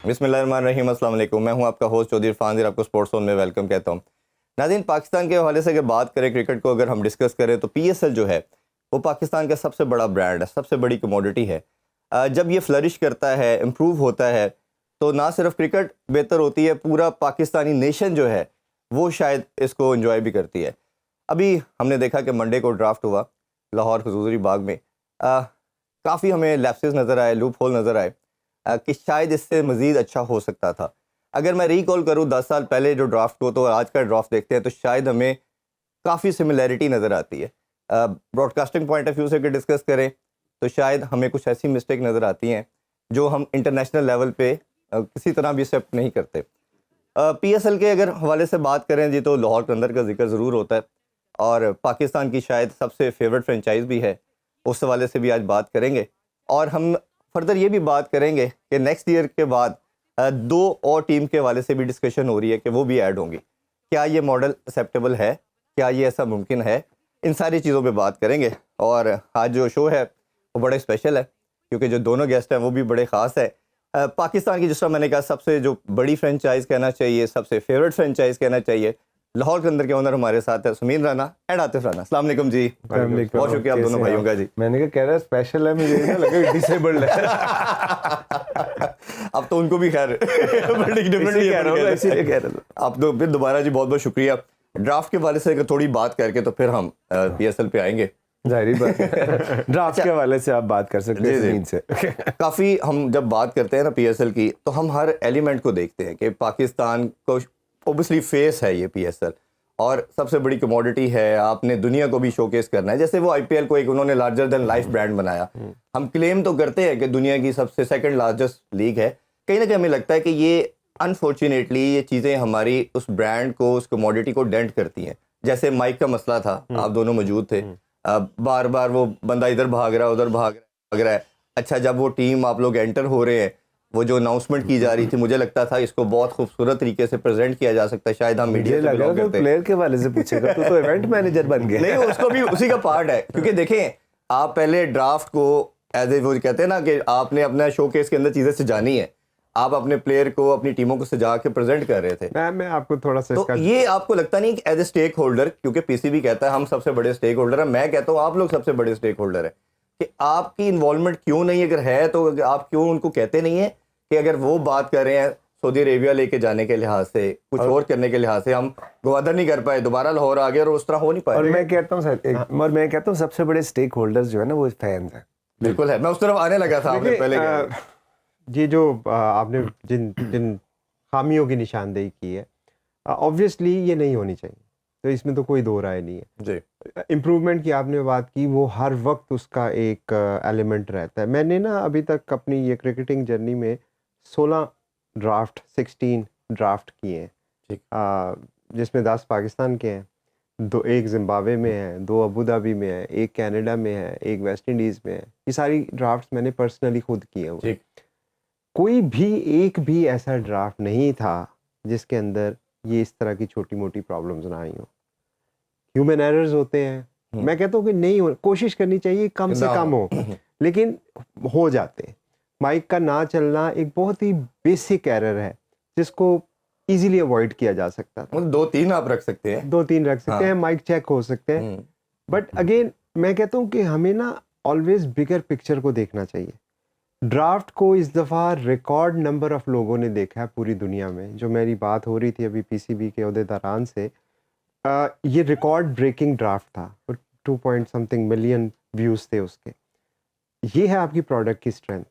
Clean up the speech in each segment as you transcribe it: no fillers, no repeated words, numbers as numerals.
बिस्मिल्लाहिर्रहमानिर्रहीम, अस्सलाम वालेकुम। मैं हूं आपका होस्ट चौधरी इरफान, आपको स्पोर्ट्स जोन में वेलकम कहता हूं। नाज़रीन, पाकिस्तान के हवाले से अगर बात करें, क्रिकेट को अगर हम डिस्कस करें तो पीएसएल जो है वो पाकिस्तान का सबसे बड़ा ब्रांड है, सबसे बड़ी कमोडिटी है। जब ये फ्लरिश करता है, इम्प्रूव होता है, तो ना सिर्फ क्रिकेट बेहतर होती है, पूरा पाकिस्तानी नेशन जो है वो शायद इसको इन्जॉय भी करती है। अभी हमने देखा कि मंडे को ड्राफ्ट हुआ लाहौर खजूरी बाग में। काफ़ी हमें लैप्सेस नज़र आए, लूप होल नज़र आए कि शायद इससे मज़ीद अच्छा हो सकता था। अगर मैं रिकॉल करूँ 10 साल पहले जो ड्राफ्ट को, तो आज का ड्राफ्ट देखते हैं तो शायद हमें काफ़ी सिमिलैरिटी नज़र आती है। ब्रॉडकास्टिंग पॉइंट ऑफ व्यू से अगर डिस्कस करें तो शायद हमें कुछ ऐसी मिस्टेक नज़र आती हैं जो हम इंटरनेशनल लेवल पे किसी तरह भी एक्सेप्ट नहीं करते। पीएसएल के अगर हवाले से बात करें जी, तो लाहौर कलंदर का जिक्र ज़रूर होता है और पाकिस्तान की शायद सबसे फेवरेट फ्रेंचाइज भी है। उस हवाले से भी आज बात करेंगे और हम फर्दर ये भी बात करेंगे कि नेक्स्ट ईयर के बाद दो और टीम के हवाले से भी डिस्कशन हो रही है कि वो भी ऐड होंगी। क्या ये मॉडल एक्सेप्टेबल है? क्या ये ऐसा मुमकिन है? इन सारी चीज़ों पे बात करेंगे। और आज जो शो है वो बड़े स्पेशल है क्योंकि जो दोनों गेस्ट हैं वो भी बड़े ख़ास है। पाकिस्तान की, जिस तरह मैंने कहा, सबसे जो बड़ी फ्रेंचाइज कहना चाहिए, सबसे फेवरेट फ्रेंचाइज कहना चाहिए, लाहौर के अंदर के ओनर हमारे साथ है सुमीन राना एंड आतिफ राना। अस्सलाम वालेकुम जी। बहुत शुक्रिया आप दोनों भाइयों का जी। मैंने कह रहा स्पेशल है, मुझे ना लगा डिसेबल्ड है। अब तो उनको भी खैर डिफरेंटली कह रहा हूं। आप तो फिर दोबारा जी बहुत बहुत शुक्रिया। ड्राफ्ट के हवाले से थोड़ी बात करके तो फिर हम पीएसएल पे आएंगे। जाहिर बात है, ड्राफ्ट के हवाले से आप बात कर सकते हैं ज़मीन से। काफ़ी हम जब बात करते हैं ना पीएसएल की, तो हम हर एलिमेंट को देखते हैं कि पाकिस्तान को ओबियसली फेस है ये पीएसएल और सबसे बड़ी कमोडिटी है। आपने दुनिया को भी शोकेस करना है। जैसे वो आईपीएल को एक उन्होंने लार्जर देन लाइफ ब्रांड बनाया। हम क्लेम तो करते हैं कि दुनिया की सबसे सेकंड लार्जेस्ट लीग है। कहीं ना कहीं हमें लगता है कि ये अनफॉर्चुनेटली ये चीज़ें हमारी उस ब्रांड को, उस कमोडिटी को डेंट करती हैं। जैसे माइक का मसला था, आप दोनों मौजूद थे। बार बार वो बंदा इधर भाग रहा है, उधर भाग रहा है। अच्छा, जब वो टीम आप लोग एंटर हो रहे हैं, वो जो अनाउंसमेंट की जा रही थी, मुझे लगता था इसको बहुत खूबसूरत तरीके से प्रेजेंट किया जा सकता है। शायद हम मीडिया से बिलोंग करते हैं। प्लेयर के वाले से पूछेगा तो इवेंट मैनेजर बन गया। नहीं, उसको भी उसी का पार्ट है क्योंकि देखें, आप पहले ड्राफ्ट को एज ए वो कहते हैं ना कि आपने अपना शोकेस के अंदर चीजें सजानी है। आप अपने प्लेयर को, अपनी टीमों को सजा के प्रेजेंट कर रहे थे। मैं आपको थोड़ा सा तो ये आपको लगता नहीं कि एज ए स्टेक होल्डर, क्योंकि पीसीबी कहता है हम सबसे बड़े स्टेक होल्डर है, मैं कहता हूँ आप लोग सबसे बड़े स्टेक होल्डर है, कि आपकी इन्वॉल्वमेंट क्यों नहीं, अगर है तो आप क्यों उनको कहते नहीं है कि अगर वो बात कर रहे हैं सऊदी अरेबिया लेके जाने के लिहाज से, कुछ और करने के लिहाज से, हम गवादर नहीं कर पाए, दोबारा लाहौर आ गए और उस तरह हो नहीं पाए। और मैं कहता हूँ सबसे बड़े स्टेक होल्डर्स जो है ना वो फैंस हैं। बिल्कुल है, मैं उस तरफ आने लगा था। आपने पहले ये जो आपने जिन खामियों की निशानदेही की है, ऑब्वियसली ये नहीं होनी चाहिए, तो इसमें तो कोई दो राय नहीं है जी। इम्प्रूवमेंट की आपने बात की, वो हर वक्त उसका एक एलिमेंट रहता है। मैंने ना अभी तक अपनी ये क्रिकेटिंग जर्नी में 16 ड्राफ्ट 16 ड्राफ्ट किए हैं, जिसमें 10 पाकिस्तान के हैं, एक जिम्बाब्वे में है, 2 अबू धाबी में है, एक कनाडा में है, एक वेस्ट इंडीज़ में है। ये सारी ड्राफ्ट्स मैंने पर्सनली खुद किए हुए। कोई भी एक भी ऐसा ड्राफ्ट नहीं था जिसके अंदर ये इस तरह की छोटी मोटी प्रॉब्लम्स ना आई हो। ह्यूमन एरर्स होते हैं, मैं कहता हूँ कि नहीं हो, कोशिश करनी चाहिए कम से कम हो, लेकिन हो जाते हैं। माइक का ना चलना एक बहुत ही बेसिक एरर है जिसको इजीली अवॉइड किया जा सकता था। 2-3 आप रख सकते हैं, 2-3 रख सकते हैं, माइक चेक हो सकते हैं, बट अगेन मैं कहता हूँ कि हमें ना ऑलवेज बिगर पिक्चर को देखना चाहिए। ड्राफ्ट को इस दफ़ा रिकॉर्ड नंबर ऑफ लोगों ने देखा है पूरी दुनिया में। जो मेरी बात हो रही थी अभी पीसीबी के अहदेदारान से, ये रिकॉर्ड ब्रेकिंग ड्राफ्ट था, 2 पॉइंट समथिंग मिलियन व्यूज़ थे उसके। ये है आपकी प्रोडक्ट की स्ट्रेंथ।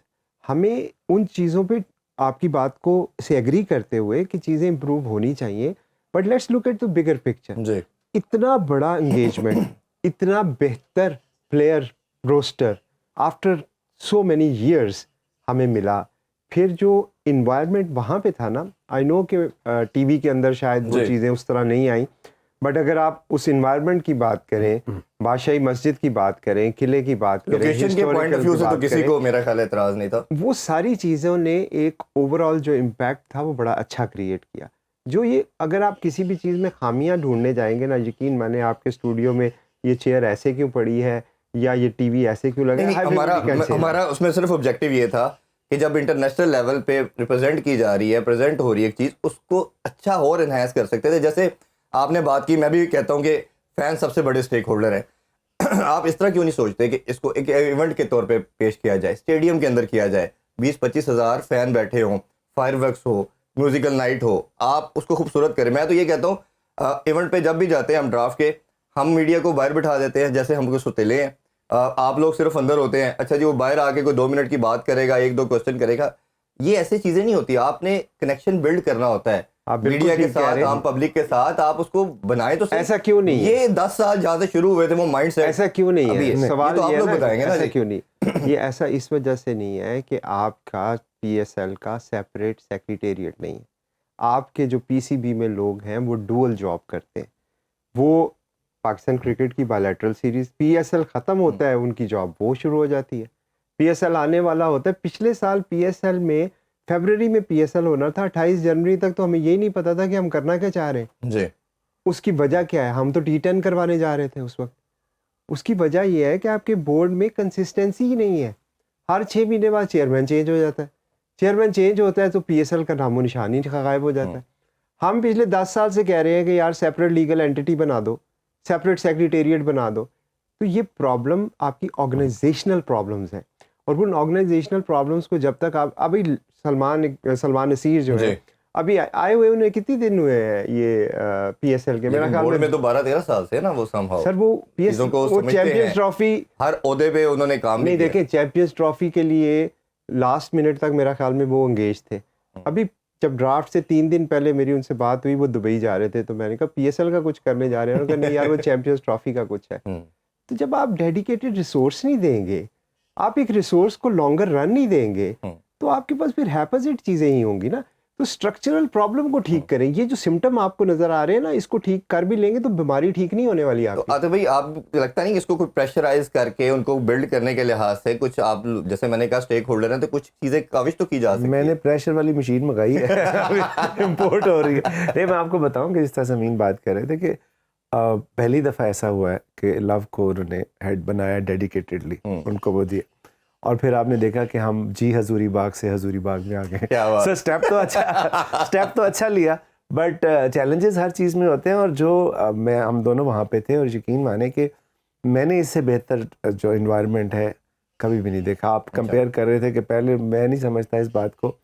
हमें उन चीज़ों पे आपकी बात को से एग्री करते हुए कि चीज़ें इंप्रूव होनी चाहिए, but let's look at the bigger picture. इतना बड़ा एंगेजमेंट, इतना बेहतर player roster after so many years हमें मिला। फिर जो इन्वायरमेंट वहाँ पे था ना, आई नो कि टीवी के अंदर शायद वो चीज़ें उस तरह नहीं आई, बट अगर आप उस इन्वायरमेंट की बात करें, बादशाही मस्जिद की बात करें, किले की बात करें, लोकेशन के पॉइंट ऑफ व्यू से तो किसी को मेरा ख्याल एतराज नहीं था। वो सारी चीज़ों ने एक ओवरऑल जो इम्पैक्ट था वो बड़ा अच्छा क्रिएट किया। जो ये अगर आप किसी भी चीज़ में खामियां ढूंढने जाएंगे ना, यकीन माने आपके स्टूडियो में ये चेयर ऐसे क्यों पड़ी है या ये टीवी ऐसे क्यों लगा है, हमारा उसमें सिर्फ ऑब्जेक्टिव ये था कि जब इंटरनेशनल लेवल पे रिप्रेजेंट की जा रही है, प्रेजेंट हो रही है एक चीज़, उसको अच्छा और इन्हांस कर सकते थे। जैसे आपने बात की, मैं भी कहता हूँ कि फैन सबसे बड़े स्टेक होल्डर हैं। आप इस तरह क्यों नहीं सोचते कि इसको एक इवेंट के तौर पे पेश किया जाए, स्टेडियम के अंदर किया जाए, 20-25 हज़ार फैन बैठे हों, फायरवर्क्स हो, म्यूजिकल नाइट हो, आप उसको खूबसूरत करें। मैं तो ये कहता हूँ इवेंट पे जब भी जाते हैं हम ड्राफ्ट के, हम मीडिया को बाहर बिठा देते हैं जैसे हम कोई सुतेले हैं। आप लोग सिर्फ अंदर होते हैं, अच्छा जी वो बाहर आके कोई 2 मिनट की बात करेगा, 1-2 क्वेश्चन करेगा। ये ऐसी चीजें नहीं होती, आपने कनेक्शन बिल्ड करना होता है आप बिल्कुल मीडिया के ठीक कह साथ, रहे हैं। आम पब्लिक के साथ, आप उसको बनाए तो सही। ऐसा क्यों नहीं है? ये 10 साल जहाँ से शुरू हुए थे वो माइंड सेट ऐसा क्यों नहीं अभी है? है। सवाल ये तो आप ये लोग है ना, बताएंगे ना ऐसा जी। क्यों नहीं? ये ऐसा इस वजह से नहीं है कि आपका पीएसएल का सेपरेट सेक्रेटेरिएट नहीं है। आपके जो पीसीबी में लोग हैं वो डुअल जॉब करते हैं। वो पाकिस्तान क्रिकेट की बायलैटरल सीरीज, पीएसएल ख़त्म होता है, उनकी जॉब वो शुरू हो जाती है। पीएसएल आने वाला होता है। पिछले साल पीएसएल में फरवरी में पीएसएल होना था, 28 जनवरी तक तो हमें ये नहीं पता था कि हम करना क्या चाह रहे हैं। जी उसकी वजह क्या है? हम तो T10 करवाने जा रहे थे उस वक्त। उसकी वजह यह है कि आपके बोर्ड में कंसिस्टेंसी ही नहीं है। हर 6 महीने बाद चेयरमैन चेंज हो जाता है। चेयरमैन चेंज होता है तो पीएसएल का नामो निशान ही गायब हो जाता है। हम पिछले 10 साल से कह रहे हैं कि यार सेपरेट लीगल एंटिटी बना दो, सेपरेट सेक्रेटेरिएट बना दो। तो ये प्रॉब्लम आपकी ऑर्गेनाइजेशनल प्रॉब्लम्स हैं, और उन ऑर्गेनाइजेशनल प्रॉब्लम्स को जब तक आप अभी सलमान नसीर जो है जी। अभी आए हुए, उन्हें कितने दिन हुए हैं ये पीएसएल के? मेरा लेकिन ख्याल बोर्ड में में तो 12-13 साल से है ना वो somehow सर वो चीजों को वो समझते चैंपियंस हैं। ट्रॉफी हर ओहदे पे उन्होंने काम नहीं, भी किया। देखें चैंपियंस ट्रॉफी के लिए लास्ट मिनट तक मेरा ख्याल में वो एंगेज थे। अभी जब ड्राफ्ट से 3 दिन पहले मेरी उनसे बात हुई, वो दुबई जा रहे थे, तो मैंने कहा पीएसएल का कुछ करने जा रहे हैं? उन्होंने कहा नहीं यार वो चैंपियंस ट्रॉफी का कुछ है। तो जब आप डेडिकेटेड रिसोर्स नहीं देंगे, आप एक रिसोर्स को लॉन्गर रन नहीं देंगे, तो आपके पास फिर हैपोजिट चीज़ें ही होंगी ना। तो स्ट्रक्चरल प्रॉब्लम को ठीक करें। ये जो सिम्टम आपको नजर आ रहे हैं ना, इसको ठीक कर भी लेंगे तो बीमारी ठीक नहीं होने वाली तो आपकी। आतिफ भाई, आप लगता नहीं कि इसको कोई प्रेशराइज करके उनको बिल्ड करने के लिहाज से कुछ आप जैसे मैंने कहा स्टेक होल्डर हैं, तो कुछ चीजें काविश तो की जा सकती मैंने है। प्रेशर वाली मशीन मंगाई है, इम्पोर्ट हो रही है। नहीं, मैं आपको बताऊं कि जिस तरह समीन बात कर रहे थे कि पहली दफ़ा ऐसा हुआ है कि लव को उन्होंने हेड बनाया डेडिकेटेडली, उनको वो दिया, और फिर आपने देखा कि हम जी हजूरी बाग से हजूरी बाग में आ गए। क्या बात। सर स्टेप तो अच्छा लिया, बट चैलेंजेस हर चीज़ में होते हैं। और जो हम दोनों वहाँ पे थे, और यकीन माने कि मैंने इससे बेहतर जो इन्वायरमेंट है कभी भी नहीं देखा। आप कंपेयर कर रहे थे कि पहले मैं नहीं समझता इस बात को।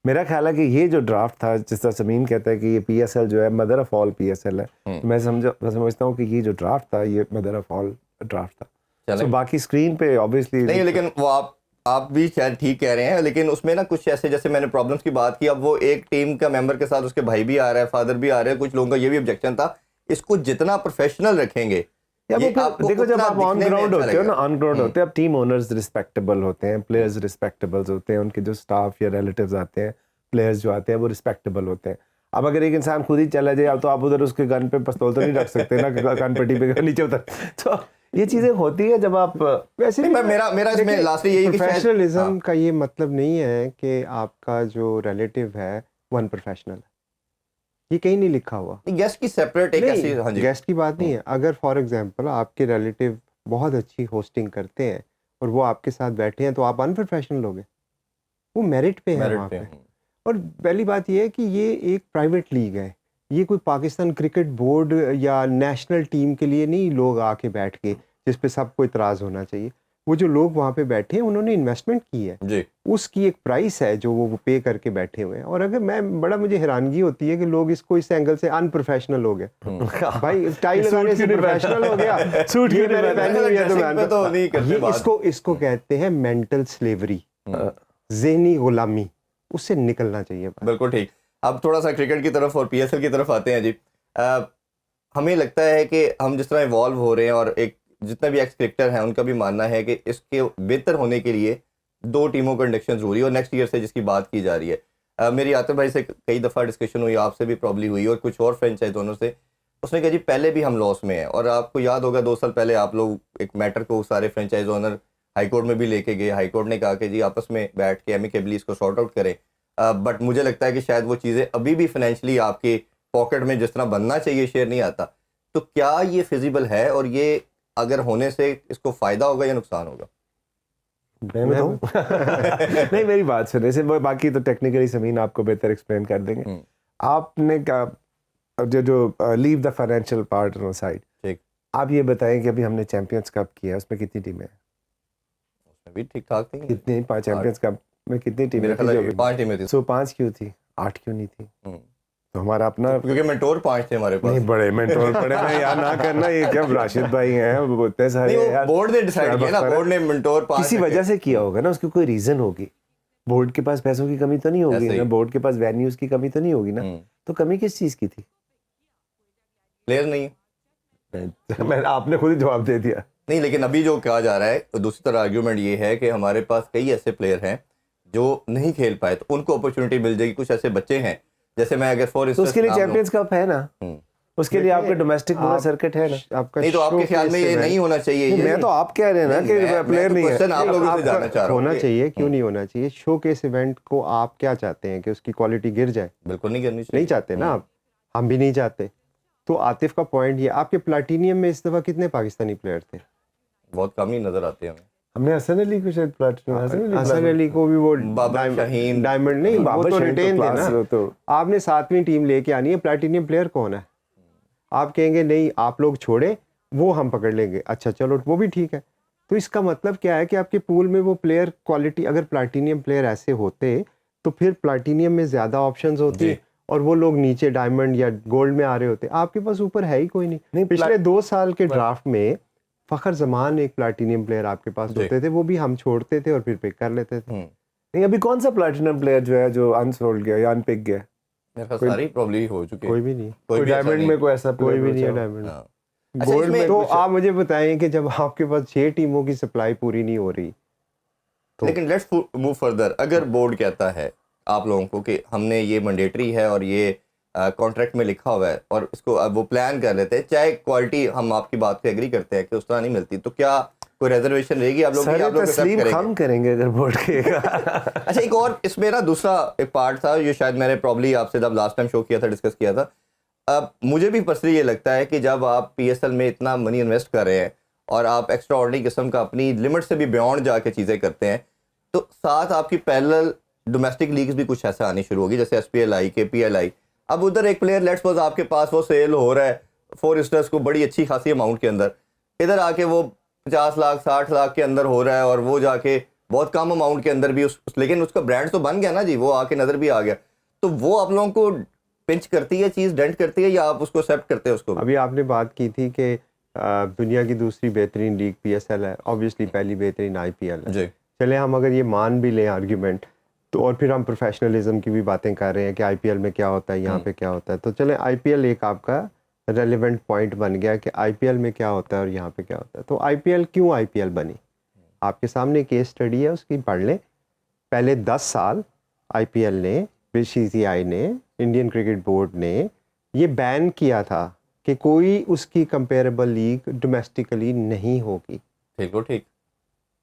मेरा ख्याल है कि ये जो ड्राफ्ट था, जिस तरह समीन कहता है कि ये पीएसएल जो है मदर ऑफ ऑल पीएसएल है, तो मैं समझता हूँ कि ये जो ड्राफ्ट था ये मदर ऑफ ऑल ड्राफ्ट था। तो बाकी स्क्रीन पे ऑब्वियसली नहीं, लेकिन वो आप भी शायद ठीक कह रहे हैं, लेकिन उसमें ना कुछ ऐसे, जैसे मैंने प्रॉब्लम्स की बात की, अब वो एक टीम का मेंबर के साथ उसके भाई भी आ रहा है, फादर भी आ रहे हैं, कुछ लोगों का ये भी ऑब्जेक्शन था, इसको जितना प्रोफेशनल रखेंगे या वो ये फिर आपको देखो, जब उतना आप ऑन दिखने में ग्राउंड अच्छा होते हो ना, लगेगा। ऑन ग्राउंड होते हैं, अब टीम ओनर्स रिस्पेक्टेबल होते हैं, प्लेयर्स रिस्पेक्टेबल होते हैं, उनके जो स्टाफ या रिलेटिव्स आते हैं, प्लेयर्स जो आते हैं वो रिस्पेक्टेबल होते हैं। अब अगर एक इंसान खुद ही चला जाए तो आप उधर उसके गन पे पिस्तौल तो नहीं रख सकते ना, गन पट्टी पे नीचे उतर। तो ये चीजें होती है जब आप वैसे भी मेरा इसमें लास्टली यही कि शायद प्रोफेशनलिज्म का ये मतलब नहीं है कि आपका जो रिलेटिव है वो अनप्रोफेशनल है। ये कहीं नहीं लिखा हुआ। गेस्ट की सेपरेट एक ऐसी, हाँ जी, गेस्ट की बात नहीं है। अगर फॉर एग्जांपल आपके रिलेटिव बहुत अच्छी होस्टिंग करते हैं और वो आपके साथ बैठे हैं, तो आप अनप्रोफेशनल हो गए। वो मेरिट पे है मेरिट वहाँ पे। पे। और पहली बात ये है कि ये एक प्राइवेट लीग है, ये कोई पाकिस्तान क्रिकेट बोर्ड या नेशनल टीम के लिए नहीं लोग आके बैठ के जिस पे सबको इतराज़ होना चाहिए। वो जो लोग वहाँ पे बैठे हैं उन्होंने इन्वेस्टमेंट की है जी। उसकी एक प्राइस है जो वो पे करके बैठे हुए हैं। और अगर मैं मुझे हैरानगी होती है कि लोग इसको इस एंगल से अनप्रोफेशनल हो गए। भाई टाई लगाने से प्रोफेशनल हो गया, सूट ये मैंने पहनी हुई है तो मैं तो नहीं करते ये बात। इसको कहते हैं मेंटल स्लेवरी, ज़हनी गुलामी। उससे निकलना चाहिए। बिल्कुल ठीक। अब थोड़ा सा क्रिकेट की तरफ और पीएसएल की तरफ आते हैं जी। हमें लगता है कि हम जिस तरह इवॉल्व हो रहे हैं, और एक जितना भी एक्स क्रिकेटर हैं उनका भी मानना है कि इसके बेहतर होने के लिए 2 टीमों का इंडक्शन जरूरी है, और नेक्स्ट ईयर से जिसकी बात की जा रही है। मेरी आतिफ भाई से कई दफ़ा डिस्कशन हुई, आपसे भी प्रॉब्ली हुई, और कुछ और फ्रेंचाइज दोनों से। उसने कहा जी पहले भी हम लॉस में हैं, और आपको याद होगा 2 साल पहले आप लोग एक मैटर को सारे फ्रेंचाइज ओनर हाईकोर्ट में भी लेके गए। हाईकोर्ट ने कहा कि जी आपस में बैठ के एमिकेबली इसको सॉर्ट आउट करें। बट मुझे लगता है कि शायद वो चीज़ें अभी भी फाइनेंशियली आपके पॉकेट में जिस तरह बनना चाहिए शेयर नहीं आता। तो क्या ये फिजिबल है, और ये अगर होने से इसको फ़ायदा होगा या नुकसान होगा? मैं बताऊं? नहीं, मेरी बात सुने से बाकी तो टेक्निकली समीन आपको बेहतर एक्सप्लेन कर देंगे। आपने क्या जो leave the financial part on side, ठीक, आप ये बताएं कि अभी हमने चैंपियंस कप किया, उसमें कितनी टीमें हैं? उसमें भी ठीक ठाक थी। कितनी? 5 चैंपियंस कप में कितनी टीमें मेरे थी? ख्याल 5 टीमें थी। सो 5 क्यों थी, 8 क्यों नहीं थी? तो हमारा अपना, क्योंकि मेंटोर 5 थे हमारे पास। नहीं बड़े मेंटोर पड़े हैं यार, ना करना ये क्या, राशिद भाई हैं वो इतने सारे नहीं, वो यार। बोर्ड ने डिसाइड किया ना, बोर्ड ने मेंटोर 5 किसी वजह से किया होगा ना, उसकी कोई रीजन होगी। बोर्ड के पास पैसों की कमी तो नहीं होगी ऐसे ही। ना, बोर्ड के पास वेन्यूज की कमी तो नहीं होगी ना, तो कमी किस चीज की थी? प्लेयर नहीं। मैं आपने खुद ही जवाब दे दिया। नहीं, लेकिन अभी जो कहा जा रहा है तो दूसरी तरह आर्ग्यूमेंट ये है कि हमारे पास कई ऐसे प्लेयर हैं जो नहीं खेल पाए, तो उनको अपॉर्चुनिटी मिल जाएगी। कुछ ऐसे बच्चे हैं, जैसे मैं अगर फॉर तो उसके लिए चैंपियंस कप है ना, उसके लिए आपका डोमेस्टिक पूरा सर्किट है ना। आपका नहीं, तो आपके ख्याल में ये नहीं होना चाहिए? मैं तो आप कह रहे हैं ना कि प्लेयर नहीं है, क्वेश्चन आप लोगों से जानना चाह रहा हूँ। होना चाहिए, क्यों नहीं होना चाहिए? शो केस इवेंट को आप क्या चाहते हैं कि उसकी क्वालिटी गिर जाए? बिल्कुल नहीं करनी चाहिए। नहीं चाहते ना आप, हम भी नहीं चाहते। तो आतिफ का पॉइंट ये, आपके प्लाटीनियम में इस दफा कितने पाकिस्तानी प्लेयर थे? बहुत कम ही नजर आते हैं हमें। हमने हसन अली को शायद प्लेटिनम, हसन अली को भी वो बाबर शाहीन, डायमंड नहीं, वो बाबर तो शाहीन तो रिटेन थे क्लास ना। तो आपने 7वीं टीम लेके आनी है, प्लैटिनियम प्लेयर कौन है? आप कहेंगे नहीं आप लोग छोड़े, वो हम पकड़ लेंगे। अच्छा चलो, वो भी ठीक है। तो इसका मतलब क्या है कि आपके पूल में वो प्लेयर क्वालिटी, अगर प्लैटिनियम प्लेयर ऐसे होते तो फिर प्लैटिनियम में ज़्यादा ऑप्शंस होती और वो लोग नीचे डायमंड या गोल्ड में आ रहे होते। आपके पास ऊपर है ही कोई नहीं। पिछले 2 साल के ड्राफ्ट में फ़खर जमान एक प्लैटिनियम प्लेयर आपके पास होते थे, वो भी हम छोड़ते थे और फिर पिक कर लेते थे। नहीं, अभी कौन सा प्लैटिनम प्लेयर जो है जो अनसोल्ड गया या अनपिक गया? मेरे पास सारी प्रॉब्लम हो चुकी है। कोई भी नहीं, कोई डायमंड में कोई ऐसा कोई भी player नहीं है बचा हो? डायमंड। गोल्ड में तो आप मुझे बताएं कि जब आपके पास 6 टीमों की सप्लाई पूरी नहीं हो रही तो, लेकिन लेट्स मूव फर्दर। अगर बोर्ड कहता है आप लोगों को कि हमने ये मैंडेटरी है और ये कॉन्ट्रैक्ट में लिखा हुआ है और इसको अब वो प्लान कर लेते हैं, चाहे क्वालिटी हम आपकी बात पे एग्री करते हैं कि उस तरह नहीं मिलती, तो क्या कोई रिजर्वेशन रहेगी आप लोग? सारे तस्लीम हम करेंगे अगर बोर्ड कहेगा। अच्छा, एक और इसमें ना दूसरा एक पार्ट था, ये शायद मैंने प्रॉब्ली आपसे जब लास्ट टाइम शो किया था, डिस्कस किया था। अब मुझे भी पर्सनली ये लगता है कि जब आप पीएसएल में इतना मनी इन्वेस्ट कर रहे हैं और आप एक्स्ट्रा ऑर्डिनरी किस्म का अपनी लिमिट से भी बियॉन्ड जाके चीज़ें करते हैं, तो साथ आपकी पैरेलल डोमेस्टिक लीग्स भी कुछ ऐसा आनी शुरू होगी, जैसे एसपीएल आई, केपीएल आई। अब उधर एक प्लेयर लेट्स सपोज आपके पास वो सेल हो रहा है फॉर इंस्टेंस को बड़ी अच्छी खासी अमाउंट के अंदर, इधर आके वो 50 लाख 60 लाख के अंदर हो रहा है और वो जाके बहुत कम अमाउंट के अंदर भी लेकिन उसका ब्रांड तो बन गया ना जी, वो आके नजर भी आ गया, तो वो आप लोगों को पिंच करती है, चीज़ डेंट करती है, या आप उसको एक्सेप्ट करते हैं उसको? अभी आपने बात की थी कि दुनिया की दूसरी बेहतरीन लीग पीएसएल है, ऑब्वियसली पहली बेहतरीन आईपीएल है जी। चले हम अगर ये मान भी लें आर्ग्यूमेंट, तो और फिर हम प्रोफेशनलिज्म की भी बातें कर रहे हैं कि आईपीएल में क्या होता है, यहाँ पे क्या होता है, तो चले आईपीएल एक आपका रेलेवेंट पॉइंट बन गया कि आईपीएल में क्या होता है और यहाँ पे क्या होता है। तो आईपीएल क्यों आईपीएल बनी? आपके सामने केस स्टडी है, उसकी पढ़ लें। पहले 10 साल आईपीएल ने, बीसीसीआई ने, इंडियन क्रिकेट बोर्ड ने ये बैन किया था कि कोई उसकी कंपेरेबल लीग डोमेस्टिकली नहीं होगी। ठीक हो, ठीक।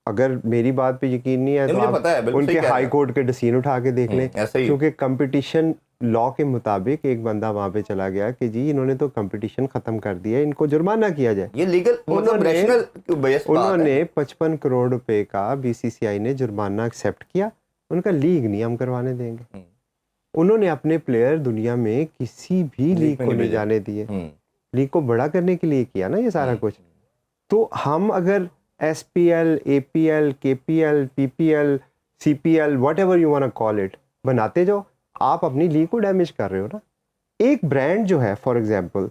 अगर मेरी बात पे यकीन नहीं है तो मुझे आप पता है, बिल्कुल उनके सही कह रहे हाई हैं। कोर्ट के डिसीजन उठा के देख लें, ऐसे ही। क्योंकि कंपटीशन लॉ के मुताबिक एक बंदा वहां पे चला गया कि जी इन्होंने तो कंपटीशन खत्म कर दिया, इनको जुर्माना किया जाए। ये लीगल मतलब उन्होंने- रैशनल बेस बात है। उन्होंने 55 करोड़ रुपए का बीसीसीआई ने जुर्माना एक्सेप्ट किया, उनका लीग नहीं हम करवाने देंगे। उन्होंने अपने प्लेयर दुनिया में किसी भी लीग में को नहीं नहीं भेजे। जाने दिए, लीग को बड़ा करने के लिए किया ना ये सारा कुछ। तो हम अगर SPL, APL, KPL, PPL, CPL, whatever you want to call it बनाते जाओ, आप अपनी लीग को डैमेज कर रहे हो ना। एक ब्रांड जो है फॉर एग्जांपल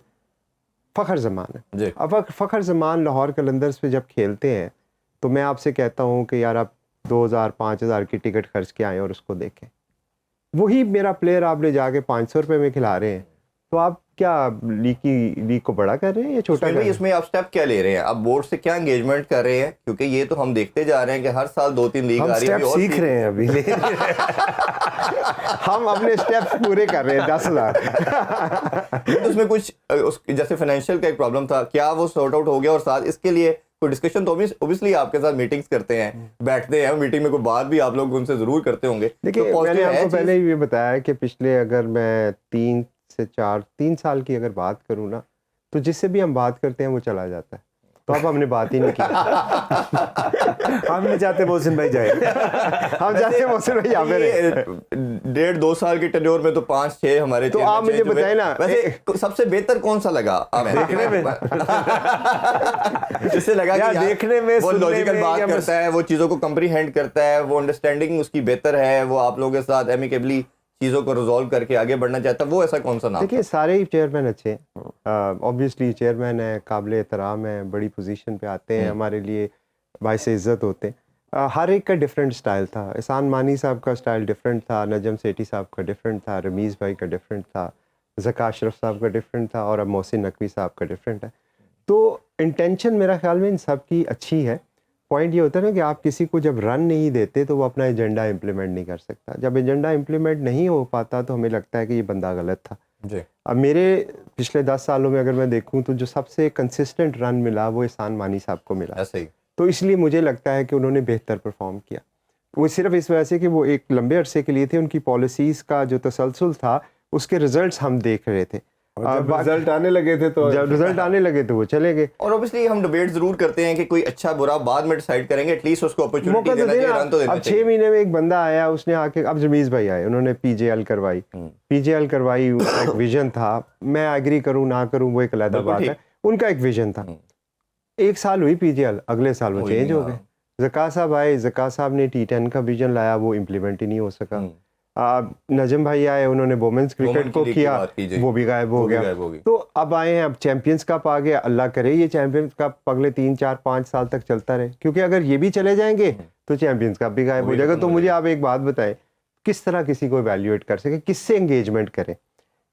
फ़खर ज़मान है, जी। अब फ़खर ज़मान लाहौर कलंदर्स पे जब खेलते हैं तो मैं आपसे कहता हूँ कि यार आप 2000-5000 की टिकट खर्च के आए और उसको देखें, वही मेरा प्लेयर आप ले जाके 500 रुपये में खिला रहे हैं, तो आप क्या लीग को बड़ा कर रहे हैं या छोटा कर रहे हैं? इसमें आप स्टेप क्या ले रहे हैं? आप बोर्ड से क्या एंगेजमेंट कर रहे हैं? क्योंकि ये तो हम देखते जा रहे हैं कि हर साल 2-3 लीग हम आ रही है, स्टेप अभी और सीख रहे हैं अभी, लेकिन हम अपने स्टेप्स पूरे कर रहे हैं 10 लाख। तो उसमें कुछ जैसे फाइनेंशियल का एक प्रॉब्लम था, क्या वो सॉर्ट आउट हो गया? और साथ इसके लिए कोई डिस्कशन तो ओब्वियसली आपके साथ मीटिंग्स करते हैं, बैठते हैं, मीटिंग में कोई बात भी आप लोग उनसे जरूर करते होंगे। देखिए तो मैंने positive है आपको पहले चीज़? ही ये बताया कि पिछले अगर मैं 3 साल की अगर बात करूँ ना, तो जिससे भी हम बात करते हैं वो चला जाता है। तो अब हमने बात ही नहीं की। हम नहीं चाहते मोहसिन भाई जाए। हम चाहते हैं मोहसिन भाई यहाँ पे रहे। 1.5-2 साल के टेन्योर में तो 5-6 हमारे तो chairman आप मुझे change हुए। बताएं ना, वैसे सबसे बेहतर कौन सा लगा देखने में? जिससे लगा या कि यार देखने में, वो सुनने लॉजिकल में, बात या करता है, वो चीजों को कंप्रीहेंड करता है, वो अंडरस्टैंडिंग उसकी बेहतर है, वो आप लोगों के साथ एमिकेबली चीजों को रिजॉल्व करके आगे बढ़ना चाहता है, वो ऐसा कौन सा नाम? देखिए सारे ही चेयरमैन अच्छे हैं, ऑब्वियसली चेयरमैन है, काबिल एहतराम है, बड़ी पोजीशन पे आते हैं, हमारे लिए बाइस इज़्ज़त होते हैं। हर एक का डिफरेंट स्टाइल था। एहसान मानी साहब का स्टाइल डिफरेंट था, नजम सेठी साहब का डिफरेंट था, रमीज़ भाई का डिफरेंट था, ज़का अशरफ साहब का डिफरेंट था, और अब मोहसिन नकवी साहब का डिफरेंट है। तो इंटेंशन मेरा ख्याल में इन सब की अच्छी है। पॉइंट ये होता है ना कि आप किसी को जब रन नहीं देते तो वो अपना एजेंडा इम्प्लीमेंट नहीं कर सकता। जब एजेंडा इम्प्लीमेंट नहीं हो पाता तो हमें लगता है कि ये बंदा गलत था। जी। अब मेरे पिछले 10 सालों में अगर मैं देखूं तो जो सबसे कंसिस्टेंट रन मिला वो एहसान मानी साहब को मिला। ऐसे ही। तो इसलिए मुझे लगता है कि उन्होंने बेहतर परफॉर्म किया। वो सिर्फ इस वजह से कि वो एक लंबे अरसे के लिए थे, उनकी पॉलिसीज़ का जो तसलसल था उसके रिजल्ट्स हम देख रहे थे। जब रिजल्ट आने लगे थे तो जब रिजल्ट आने लगे तो वो चले गए। और ऑब्वियसली हम डिबेट जरूर करते हैं कि कोई अच्छा बुरा बाद में डिसाइड करेंगे, एटलीस्ट उसको अपॉर्चुनिटी मौका तो देना चाहिए, देना। रन तो देना अब चाहिए। 6 महीने में एक बंदा आया, उसने आके, अब रमीज़ भाई आए, उन्होंने पीजेएल करवाई। पीजेएल करवाई, उनका एक विजन था। मैं एग्री करूं ना करूं वो एक अलग बिल्कुल बात ठीक। है, उनका एक विजन था। 1 साल हुई पीजेएल, अगले साल वो वही चेंज हो हाँ। गए। ज़का साहब आए, ज़का साहब ने T10 का विजन लाया, वो इम्प्लीमेंट ही नहीं हो सका। नजम भाई आए, उन्होंने वोमेंस क्रिकेट वोमेन को की लीग की किया, बात की जी। वो भी गायब हो वो भी गया। गायब हो गई। तो अब आए हैं, अब चैंपियंस कप आ गया, अल्लाह करे ये चैंपियंस कप अगले 3-4-5 साल तक चलता रहे, क्योंकि अगर ये भी चले जाएंगे तो चैंपियंस कप भी गायब वो हो भी जाएगा। खत्म तो हो मुझे जाएगा। आप एक बात बताएं, किस तरह किसी को इवैल्यूएट कर सके, किससे एंगेजमेंट करें?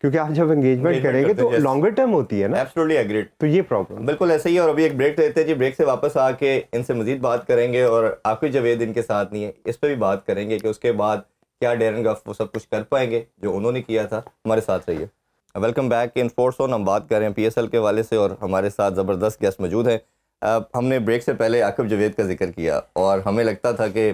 क्योंकि आप जब एंगेजमेंट Engagement करेंगे करते तो हैं, yes। लॉन्गर टर्म होती है ना, एब्सोल्युटली एग्रीड। तो ये प्रॉब्लम। बिल्कुल ऐसे ही है। और अभी एक ब्रेक लेते हैं जी, ब्रेक से वापस आके इनसे मजीद बात करेंगे, और आखिर जावेद इनके साथ नहीं है, इस पे भी बात करेंगे कि उसके बाद क्या डैरन गफ वो सब कुछ कर पाएंगे जो उन्होंने किया था। हमारे साथ रहिए। Welcome back in sports zone. हम बात कर रहे हैं PSL के हवाले से और हमारे साथ ज़बरदस्त गेस्ट मौजूद हैं। हमने ब्रेक से पहले आकिब जावेद का जिक्र किया और हमें लगता था कि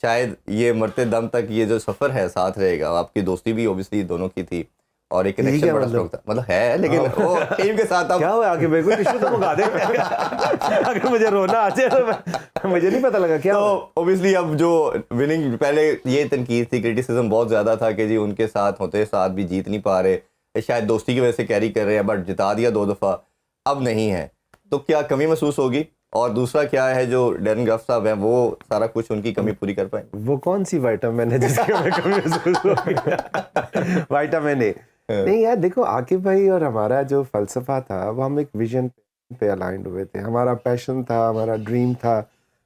शायद ये मरते दम तक ये जो सफ़र है साथ रहेगा। आपकी दोस्ती भी ओबियसली दोनों की थी और एक कनेक्शन बड़ा स्ट्रॉन्ग था, मतलब है, लेकिन वो टीम के साथ अब क्या हुआ आगे मेरे को टिश्यू तो मंगा दे। अगर मुझे रोना आ जाए तो मुझे नहीं पता लगा क्या तो हुआ। ऑब्वियसली अब जो विनिंग, पहले ये तनकीद थी, क्रिटिसिज्म बहुत ज़्यादा था कि जी उनके साथ होते साथ भी जीत नहीं पा रहे, शायद दोस्ती की वजह से कैरी कर रहे हैं, बट जिता दिया 2 दफ़ा, अब नहीं है तो क्या कमी महसूस होगी? और दूसरा क्या है जो डैरन गफ साहब हैं वो सारा कुछ उनकी कमी पूरी कर पाएंगे? वो कौन सी विटामिन है जिसकी हमें कमी महसूस होगी? विटामिन ए नहीं यार, देखो आकिब भाई और हमारा जो फलसफा था वो हम एक विजन पे अलाइंड हुए थे। हमारा पैशन था, हमारा ड्रीम था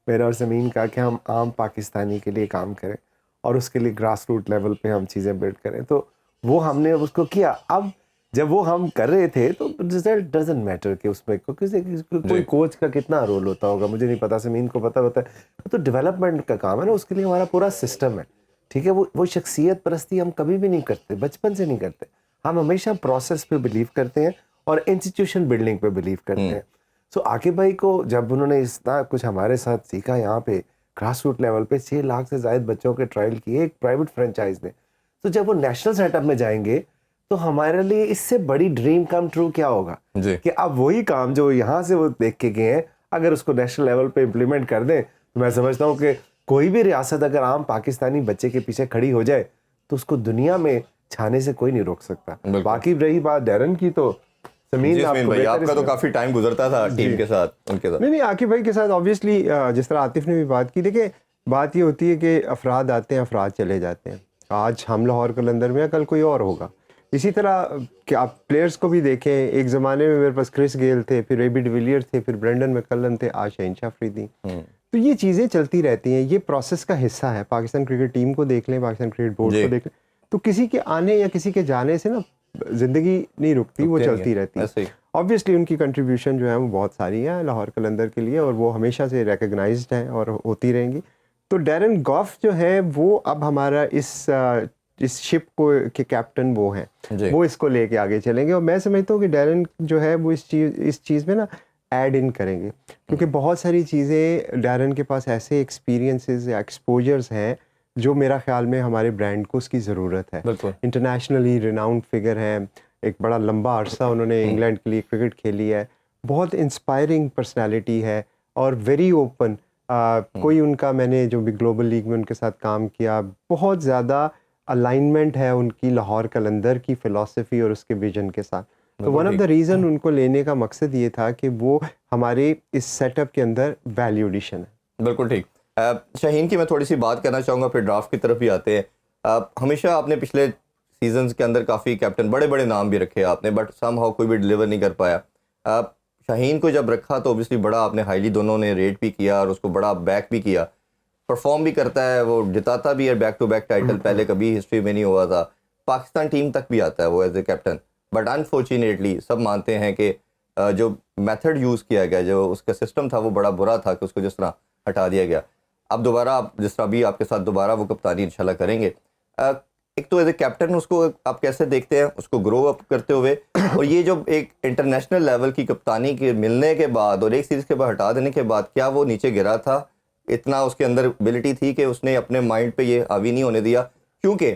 मेरा और ज़मीन का कि हम आम पाकिस्तानी के लिए काम करें और उसके लिए ग्रास रूट लेवल पे हम चीज़ें बिल्ड करें। तो वो हमने उसको किया। अब जब वो हम कर रहे थे तो रिजल्ट डजंट मैटर कि उसमें कोई कोच का कितना रोल होता होगा मुझे नहीं पता, ज़मीन को पता होता है। तो डेवलपमेंट का काम है ना, उसके लिए हमारा पूरा सिस्टम है, ठीक है। वो शख्सियत परस्ती हम कभी भी नहीं करते, बचपन से नहीं करते। हम हमेशा प्रोसेस पे बिलीव करते हैं और इंस्टीट्यूशन बिल्डिंग पे बिलीव करते हैं। सो आकिब भाई को जब उन्होंने इतना कुछ हमारे साथ सीखा, यहाँ पे ग्रास रूट लेवल पे 6 लाख से ज़ायद बच्चों के ट्रायल किए एक प्राइवेट फ्रेंचाइज ने, तो जब वो नेशनल सेटअप में जाएंगे तो हमारे लिए इससे बड़ी ड्रीम कम ट्रू क्या होगा कि अब वही काम जो यहाँ से वो देख के गए हैं अगर उसको नेशनल लेवल पे इम्प्लीमेंट कर दें, तो मैं समझता हूँ कि कोई भी रियासत अगर आम पाकिस्तानी बच्चे के पीछे खड़ी हो जाए तो उसको दुनिया में छाने से कोई नहीं रोक सकता। बाकी रही बात डैरन की, तो ज़मीन आपका तो काफी टाइम गुजरता था टीम के साथ, उनके साथ। नहीं आकिब भाई के साथ ऑब्वियसली जिस तरह आतिफ ने भी बात की, देखिए बात ये होती है कि अफराद आते हैं, अफराद चले जाते हैं। आज हम लाहौर कलंदर में, कल कोई और होगा। इसी तरह कि आप प्लेयर्स को भी देखें, एक ज़माने में मेरे पास क्रिस गेल थे, फिर एबी डिविलियर्स थे, फिर ब्रेंडन मैकलम थे, आज शहनशाह अफरीदी। तो ये चीज़ें चलती रहती हैं, ये प्रोसेस का हिस्सा है। पाकिस्तान क्रिकेट टीम को देख लें, पाकिस्तान क्रिकेट बोर्ड को देख लें, तो किसी के आने या किसी के जाने से ना ज़िंदगी नहीं रुकती, वो चलती रहती है। ऑब्वियसली उनकी कंट्रीब्यूशन जो है वो बहुत सारी है लाहौर कलंदर के लिए और वो हमेशा से रिकग्नाइज्ड हैं और होती रहेंगी। तो डैरन गॉफ जो है वो अब हमारा इस शिप को के कैप्टन वो हैं, वो इसको लेके आगे चलेंगे। और मैं समझता हूँ कि डैरन जो है वो इस चीज़ में ना ऐड इन करेंगे, क्योंकि बहुत सारी चीज़ें डैरन के पास ऐसे एक्सपीरियंसेस या एक्सपोजर्स हैं जो मेरा ख्याल में हमारे ब्रांड को उसकी ज़रूरत है। इंटरनेशनली रिनाउंड फिगर है, एक बड़ा लंबा अरसा उन्होंने इंग्लैंड के लिए क्रिकेट खेली है, बहुत इंस्पायरिंग पर्सनालिटी है और वेरी ओपन। कोई उनका, मैंने जो भी ग्लोबल लीग में उनके साथ काम किया, बहुत ज़्यादा अलाइनमेंट है उनकी लाहौर कलंदर की फ़िलॉसफी और उसके विजन के साथ। तो वन ऑफ द रीज़न उनको लेने का मकसद ये था कि वो हमारे इस सेटअप के अंदर वैल्यू एडिशन है। बिल्कुल ठीक। शाहीन की मैं थोड़ी सी बात करना चाहूँगा, फिर ड्राफ्ट की तरफ भी आते हैं। हमेशा आपने पिछले सीजन्स के अंदर काफ़ी कैप्टन, बड़े बड़े नाम भी रखे आपने, बट समहाउ कोई भी डिलीवर नहीं कर पाया। शाहीन को जब रखा तो ऑब्वियसली बड़ा आपने हाईली दोनों ने रेट भी किया और उसको बड़ा बैक भी किया, परफॉर्म भी करता है, वो जिताता भी है बैक टू बैक टाइटल, पहले कभी हिस्ट्री में नहीं हुआ था। पाकिस्तान टीम तक भी आता है वो as a captain, but unfortunately सब मानते हैं कि जो मेथड यूज़ किया गया, जो उसका सिस्टम था वो बड़ा बुरा था कि उसको जिस तरह हटा दिया गया। अब दोबारा आप जिस तरह भी आपके साथ दोबारा वो कप्तानी इंशाल्लाह करेंगे, एक तो एज ए कैप्टन उसको आप कैसे देखते हैं, उसको ग्रो अप करते हुए, और ये जो एक इंटरनेशनल लेवल की कप्तानी के मिलने के बाद और एक सीरीज़ के बाद हटा देने के बाद, क्या वो नीचे गिरा था? इतना उसके अंदर एबिलिटी थी कि उसने अपने माइंड पे ये हावी नहीं होने दिया? क्योंकि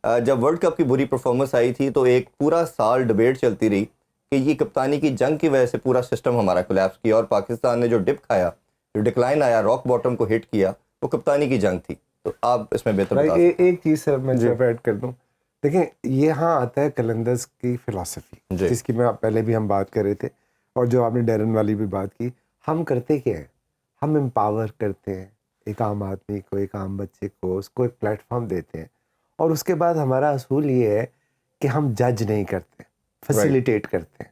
जब वर्ल्ड कप की बुरी परफॉर्मेंस आई थी तो एक पूरा साल डिबेट चलती रही कि ये कप्तानी की जंग की वजह से पूरा सिस्टम हमारा कोलैप्स किया, और पाकिस्तान ने जो डिप खाया, जो डिक्लाइन आया, रॉक बॉटम को हिट किया, वो कप्तानी की जंग थी। तो आप इसमें बेहतर बता सकते एक चीज़ सर मैं जब ऐड कर दूं, देखें यहाँ आता है कलंदर्स की फ़िलासफ़ी, जिसकी मैं पहले भी हम बात कर रहे थे, और जो आपने डैरन वाली भी बात की। हम करते क्या है, हम एम्पावर करते हैं एक आम आदमी को, एक आम बच्चे को, उसको एक प्लेटफॉर्म देते हैं, और उसके बाद हमारा असूल ये है कि हम जज नहीं करते, फैसिलिटेट करते हैं।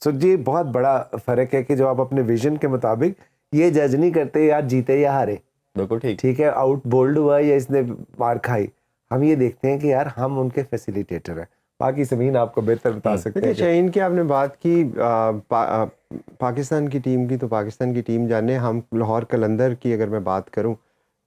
सो ये बहुत बड़ा फ़र्क है कि जो आप अपने विजन के मुताबिक ये जज नहीं करते यार जीते या हारे, बिल्कुल ठीक। ठीक है, आउट बोल्ड हुआ या इसने मार खाई, हम ये देखते हैं कि यार हम उनके फैसिलिटेटर हैं। बाकी समीन आपको बेहतर बता सकते देखिए हैं। शाहीन की आपने बात की पाकिस्तान की टीम की, तो पाकिस्तान की टीम जाने, हम लाहौर कलंदर की अगर मैं बात करूं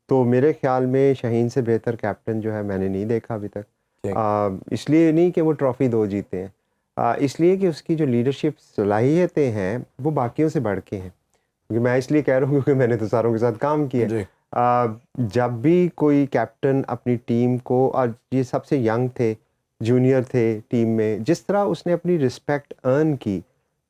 तो मेरे ख्याल में शाहीन से बेहतर कैप्टन जो है मैंने नहीं देखा अभी तक। इसलिए नहीं कि वो ट्रॉफ़ी 2 जीते हैं, इसलिए कि उसकी जो लीडरशिप सलाहियतें हैं वो बाकियों से बढ़ के हैं। क्योंकि मैं इसलिए कह रहा हूँ क्योंकि मैंने तो सारों के साथ काम किया। जब भी कोई कैप्टन अपनी टीम को, और ये सबसे यंग थे, जूनियर थे टीम में, जिस तरह उसने अपनी रिस्पेक्ट अर्न की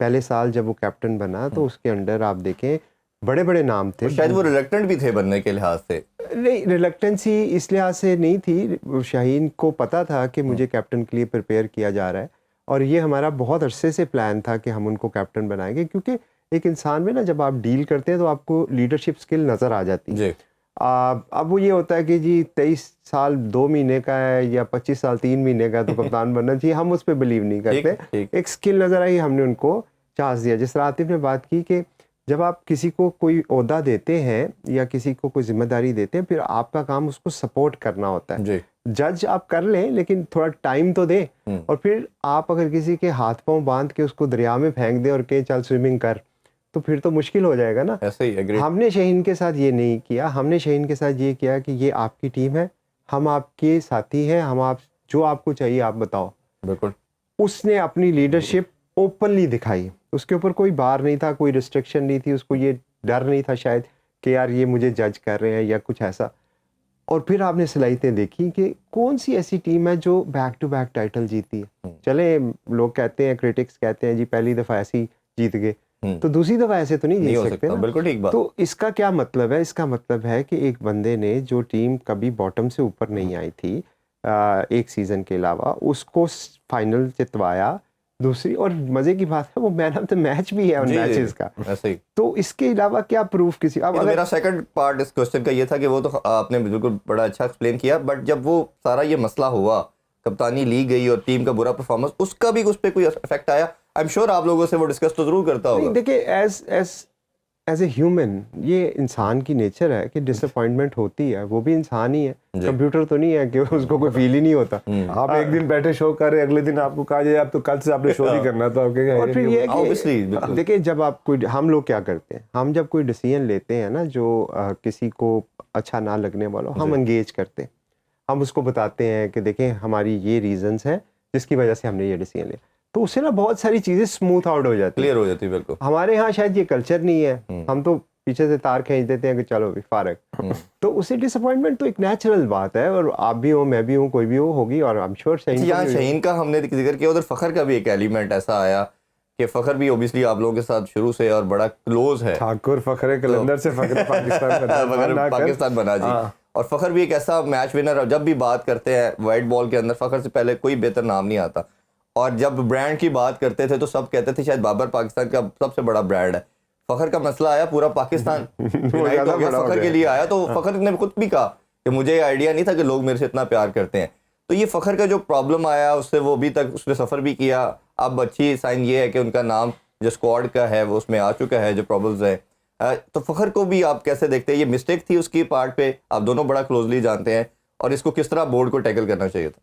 पहले साल जब वो कैप्टन बना, तो उसके अंडर आप देखें बड़े बड़े नाम थे। शायद वो रिलक्टेंट भी थे बनने के लिहाज से। नहीं, रिलक्टेंसी इस लिहाज से नहीं थी, शाहीन को पता था कि मुझे कैप्टन के लिए प्रिपेयर किया जा रहा है, और ये हमारा बहुत अरसे से प्लान था कि हम उनको कैप्टन बनाएंगे। क्योंकि एक इंसान में ना जब आप डील करते हैं तो आपको लीडरशिप स्किल नज़र आ जाती है। अब वो ये होता है कि जी 23 साल 2 महीने का है या 25 साल 3 महीने का है तो कप्तान बनना चाहिए, हम उस पर बिलीव नहीं करते। एक स्किल नज़र आई, हमने उनको चांस दिया। जिस तरह आतिफ ने बात की कि जब आप किसी को कोई ओहदा देते हैं या किसी को कोई जिम्मेदारी देते हैं, फिर आपका काम उसको सपोर्ट करना होता है। जज आप कर लें लेकिन थोड़ा टाइम तो दें, और फिर आप अगर किसी के हाथ पांव बांध के उसको दरिया में फेंक दें और कहें चल स्विमिंग कर, तो फिर तो मुश्किल हो जाएगा ना। ऐसे ही हमने शाहीन के साथ ये नहीं किया। हमने शाहीन के साथ ये किया कि ये आपकी टीम है, हम आपके साथी हैं, हम आप जो आपको चाहिए आप बताओ। बिल्कुल। उसने अपनी लीडरशिप ओपनली दिखाई, उसके ऊपर कोई बार नहीं था, कोई रिस्ट्रिक्शन नहीं थी, उसको ये डर नहीं था शायद कि यार ये मुझे जज कर रहे हैं या कुछ ऐसा। और फिर आपने सलाहियतें देखी कि कौन सी ऐसी टीम है जो बैक टू बैक टाइटल जीती है। चले लोग कहते हैं, क्रिटिक्स कहते हैं जी पहली दफ़ा ऐसी जीत गए, तो दूसरी दफ़ा ऐसे तो नहीं जीत सकते ना। बिल्कुल ठीक बात। तो इसका क्या मतलब है? इसका मतलब है कि एक बंदे ने, जो टीम कभी बॉटम से ऊपर नहीं आई थी एक सीज़न के अलावा, उसको फाइनल जितवाया। दूसरी और मजे की बात है वो मैन ऑफ द मैच भी है उन मैचेस का। ऐसे ही। तो इसके अलावा क्या प्रूफ किसी अब अगर मेरा सेकंड पार्ट इस क्वेश्चन का ये था कि वो तो आपने बिल्कुल बड़ा अच्छा एक्सप्लेन किया, बट जब वो सारा ये मसला हुआ, कप्तानी ली गई और टीम का बुरा परफॉर्मेंस, उसका भी उस पर कोई इफेक्ट आया? आई एम श्योर आप लोगों से वो डिस्कस तो जरूर करता होगा। देखिए एज ए ह्यूमन ये इंसान की नेचर है कि डिसअपॉइंटमेंट होती है, वो भी इंसान ही है, कंप्यूटर तो नहीं है कि उसको कोई फील ही नहीं होता। आप एक दिन बैठे शो कर रहे, अगले दिन आपको कहा जाए आप तो कल से आपने शो नहीं करना, तो आप कहेंगे। और फिर ये कि देखिए जब आप कोई, हम लोग क्या करते हैं, हम जब कोई डिसीजन लेते हैं ना जो किसी को अच्छा ना लगने वाला, हम एंगेज करते हैं, हम उसको बताते हैं कि देखें हमारी ये रीजंस हैं जिसकी वजह से हमने ये डिसीजन लिया, तो उससे ना बहुत सारी चीज़ें स्मूथ आउट हो जाती, क्लियर हो जाती है। बिल्कुल। हमारे यहाँ शायद ये कल्चर नहीं है, हम तो पीछे से तार खींच देते हैं कि चलो भी फारग। तो उससे डिसअपॉइंटमेंट तो एक नेचुरल बात है, और आप भी हो, मैं भी हूँ, कोई भी हो, होगी। और आई एम श्योर यहाँ शाहीन का हमने जिक्र किया, उधर फखर का भी एक एलिमेंट ऐसा आया कि फ़खर भी ओबियसली आप लोगों के साथ शुरू से और बड़ा क्लोज है, ठाकुर फखरे कलंदर से फखरे पाकिस्तान फ़खर पाकिस्तान बना जी। हाँ। और फ़खर भी एक ऐसा मैच विनर, जब भी बात करते हैं वाइट बॉल के अंदर फ़खर से पहले कोई बेहतर नाम नहीं आता। और जब ब्रांड की बात करते थे तो सब कहते थे शायद बाबर पाकिस्तान का सबसे बड़ा ब्रांड है। फ़खर का मसला आया, पूरा पाकिस्तान यूनाइट हो गया, फ़खर के लिए आया। तो फ़खर ने खुद भी कहा कि मुझे आइडिया नहीं था कि लोग मेरे से इतना प्यार करते हैं। तो ये फ़खर का जो प्रॉब्लम आया उससे वो अभी तक उसने सफ़र भी किया। अब अच्छी साइन ये है कि उनका नाम जो स्क्वाड का है वो उसमें आ चुका है, जो प्रॉब्लम्स है। तो फ़खर को भी आप कैसे देखते हैं? ये मिस्टेक थी उसकी पार्ट पे, आप दोनों बड़ा क्लोजली जानते हैं, और इसको किस तरह बोर्ड को टैकल करना चाहिए था?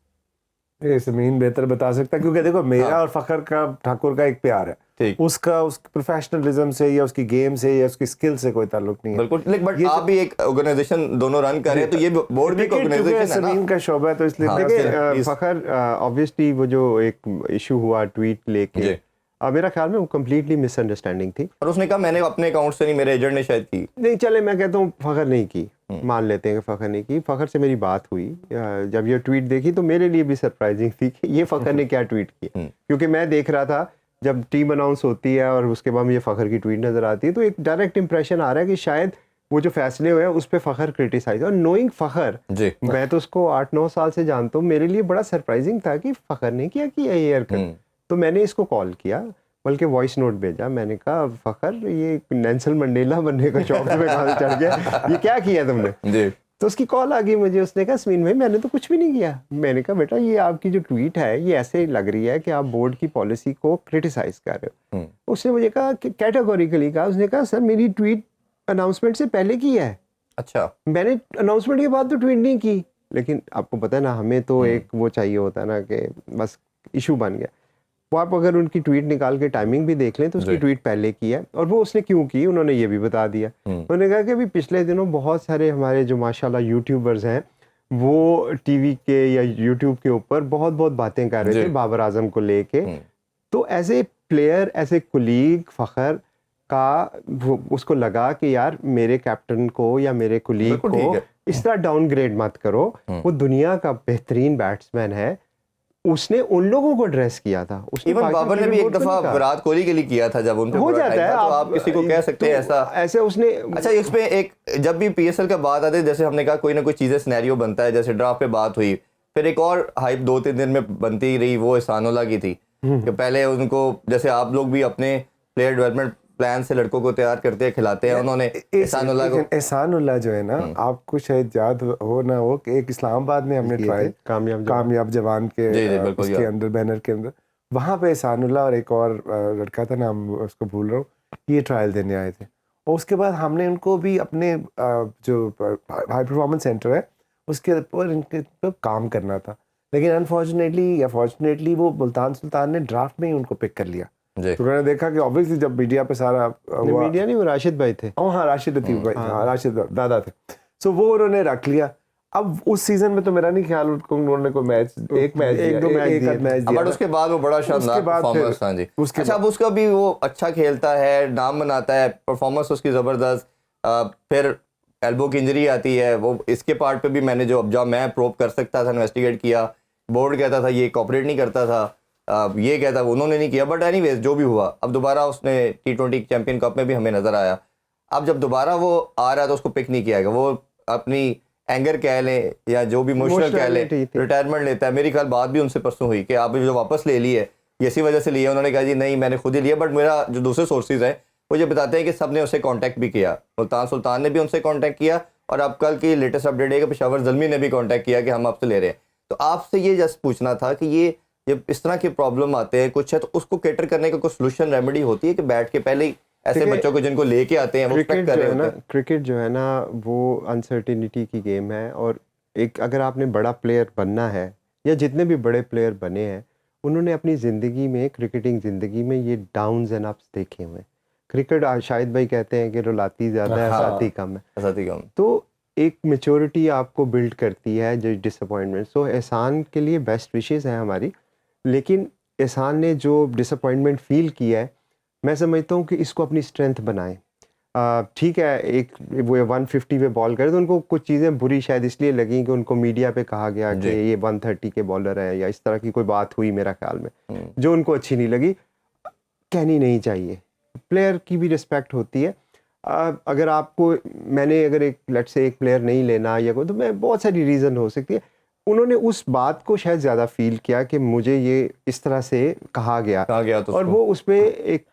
ये समीन बेहतर बता सकता है, क्योंकि देखो मेरा और फखर का ठाकुर का एक प्यार है, ठीक। उसका उस प्रोफेशनलिज्म से या उसकी गेम से या उसकी स्किल से कोई ताल्लुक नहीं है। बिल्कुल, लेकिन बट आप भी एक ऑर्गेनाइजेशन दोनों रन कर रहे हैं, तो ये बोर्ड भी एक ऑर्गेनाइजेशन है ना। समीन का शोबा है तो इसलिए हाँ, देखिए इस- फखर ऑब्वियसली वो जो एक इशू हुआ ट्वीट जी। लेके, मेरा ख्याल में वो कम्प्लीटली मिसअंडरस्टैंडिंग थी। और उसने कहा मैंने अपने अकाउंट से नहीं, मेरे एजेंट ने शायद की। नहीं चले, मैं कहता हूँ फखर नहीं की, मान लेते हैं कि फखर नहीं की। फखर से मेरी बात हुई, जब ये ट्वीट देखी तो मेरे लिए भी सरप्राइजिंग थी कि ये फखर ने क्या ट्वीट किया, क्योंकि मैं देख रहा था जब टीम अनाउंस होती है और उसके बाद मुझे फखर की ट्वीट नज़र आती है तो एक डायरेक्ट इंप्रेशन आ रहा है कि शायद वो जो फैसले हुए हैं उस पर फखर क्रिटिसाइज। और नोइंग फखर, जी। मैं तो उसको 8-9 साल से जानता हूँ, मेरे लिए बड़ा सरप्राइजिंग था कि फखर ने क्या किया ये हरकत। तो मैंने इसको कॉल किया, बल्कि वॉइस नोट भेजा। मैंने कहा फखर, ये नेल्सन मंडेला बनने का शौक तुम्हें कहाँ से चढ़ गया, ये क्या किया तुमने? जी। तो उसकी कॉल आ गई मुझे, उसने कहा समीन भाई मैंने तो कुछ भी नहीं किया। मैंने कहा बेटा ये आपकी जो ट्वीट है ये ऐसे लग रही है कि आप बोर्ड की पॉलिसी को क्रिटिसाइज कर रहे हो। उसने मुझे कहा कि कैटेगोरिकली कहा, उसने कहा सर मेरी ट्वीट अनाउंसमेंट से पहले की है, अच्छा। मैंने अनाउंसमेंट के बाद तो ट्वीट नहीं की। लेकिन आपको पता है ना, हमें तो एक वो चाहिए होता है ना कि बस इशू बन गया। वो आप अगर उनकी ट्वीट निकाल के टाइमिंग भी देख लें तो उसकी ट्वीट पहले की है, और वो उसने क्यों की उन्होंने ये भी बता दिया। उन्होंने कहा कि अभी पिछले दिनों बहुत सारे हमारे जो माशाल्लाह यूट्यूबर्स हैं वो टीवी के या यूट्यूब के ऊपर बहुत बहुत बातें कर रहे थे बाबर आजम को लेके। तो as a player, as a colleague Fakhar का उसको लगा कि यार मेरे कैप्टन को या मेरे कुलीग को इस तरह डाउनग्रेड मत करो, वो दुनिया का बेहतरीन बैट्समैन है। उसने उन लोगों को एड्रेस किया था। इवन बाबर ने भी एक दफा विराट कोहली के लिए किया था जब उन पे हो जाता है, तो आप किसी को कह सकते हैं ऐसा? ऐसे उसने अच्छा, इसमें एक जब भी पीएसएल का बात आती है, जैसे हमने कहा कोई ना कोई चीजें सिनेरियो बनता है, जैसे ड्राफ्ट पे बात हुई, फिर एक और हाइप 2-3 दिन में बनती ही रही, वो एहसानुल्लाह की थी कि पहले उनको, जैसे आप लोग भी अपने प्लेयर डेवलपमेंट प्लान से लड़कों को तैयार करते हैं, खिलाते हैं, उन्होंने एहसानुल्लाह को। एहसानुल्लाह जो है ना, आपको शायद याद हो ना हो कि एक इस्लामाबाद में हमने ट्रायल कामयाब जवान के उसके अंदर, बैनर के अंदर, वहाँ पे एहसानुल्लाह और एक और लड़का था, नाम उसको भूल रहा हूँ, ये ट्रायल देने आए थे। और उसके बाद हमने उनको भी अपने जो हाई परफॉर्मेंस सेंटर है उसके ऊपर इनके पर काम करना था, लेकिन अनफॉर्चुनेटली या फॉर्चुनेटली वो मुल्तान सुल्तान ने ड्राफ्ट में ही उनको पिक कर लिया। तो उन्होंने देखा कि ऑब्वियसली जब मीडिया पे सारा हुआ, मीडिया नहीं, वो राशिद भाई थे। हाँ राशिद लतीफ़ भाई, हाँ राशिद दादा थे। सो वो उन्होंने रख लिया। अब उस सीजन में तो मेरा नहीं ख्याल उन्होंने कोई मैच, एक दो मैच दिया, बट उसके बाद वो बड़ा शानदार परफॉर्मेंस था जी। अच्छा, अब उसका भी वो अच्छा खेलता है, नाम बनाता है, परफॉर्मेंस उसकी जबरदस्त। फिर एल्बो की इंजरी आती है, वो इसके पार्ट पे भी मैंने जब मैं प्रोब कर सकता था, इन्वेस्टिगेट किया, बोर्ड कहता था ये कॉपरेट नहीं करता था, ये कहता उन्होंने नहीं किया, बट एनीवेज जो भी हुआ, अब दोबारा उसने T20 चैंपियन कप में भी हमें नजर आया। अब जब दोबारा वो आ रहा है तो उसको पिक नहीं किया गया, वो अपनी एंगर कह लें या जो भी इमोशनल कह लें, रिटायरमेंट लेता है। मेरी ख्याल बात भी उनसे परसों हुई कि आप जो वापस ले ली है ये इसी वजह से लिया। उन्होंने कहा जी नहीं मैंने खुद ही लिया, बट मेरा जो दूसरे सोर्सेज हैं वो ये बताते हैं कि सब ने उससे कांटेक्ट भी किया, मुल्तान सुल्तान ने भी उनसे कांटेक्ट किया, और अब कल की लेटेस्ट अपडेट है कि पेशावर ज़ल्मी ने भी कांटेक्ट किया कि हम आपसे ले रहे हैं। तो आपसे ये जस्ट पूछना था कि ये जब इस तरह के प्रॉब्लम आते हैं कुछ है, तो उसको कैटर करने का कोई सोल्यूशन रेमेडी होती है कि बैठ के पहले ही ऐसे बच्चों को जिनको लेके आते हैं वो एक्सपेक्ट कर रहे होते हैं? क्रिकेट जो है ना वो अनसर्टिनिटी की गेम है, और एक अगर आपने बड़ा प्लेयर बनना है, या जितने भी बड़े प्लेयर बने हैं उन्होंने अपनी ज़िंदगी में, क्रिकेटिंग ज़िंदगी में ये डाउन्स एंड अप्स देखे हुए हैं। क्रिकेट शाहिद भाई कहते हैं कि रुलाती ज़्यादा है, हंसाती कम है। हंसाती कम। तो एक मेच्योरिटी आपको बिल्ड करती है जो डिसअपॉइंटमेंट। सो एहसान के लिए बेस्ट विशेस हैं हमारी, लेकिन एहसान ने जो डिसअपॉइंटमेंट फील किया है, मैं समझता हूँ कि इसको अपनी स्ट्रेंथ बनाएं। ठीक है, एक वो 150 पे बॉल करे तो उनको कुछ चीज़ें बुरी शायद इसलिए लगी कि उनको मीडिया पे कहा गया कि ये 130 के बॉलर है, या इस तरह की कोई बात हुई मेरा ख्याल में जो उनको अच्छी नहीं लगी। कहनी नहीं चाहिए। प्लेयर की भी रिस्पेक्ट होती है। अगर आपको मैंने अगर एक लेट्स से एक प्लेयर नहीं लेना या कोई, तो मैं बहुत सारी रीज़न हो सकती है। उन्होंने उस बात को शायद ज़्यादा फील किया कि मुझे ये इस तरह से कहा गया तो और वो उस पर एक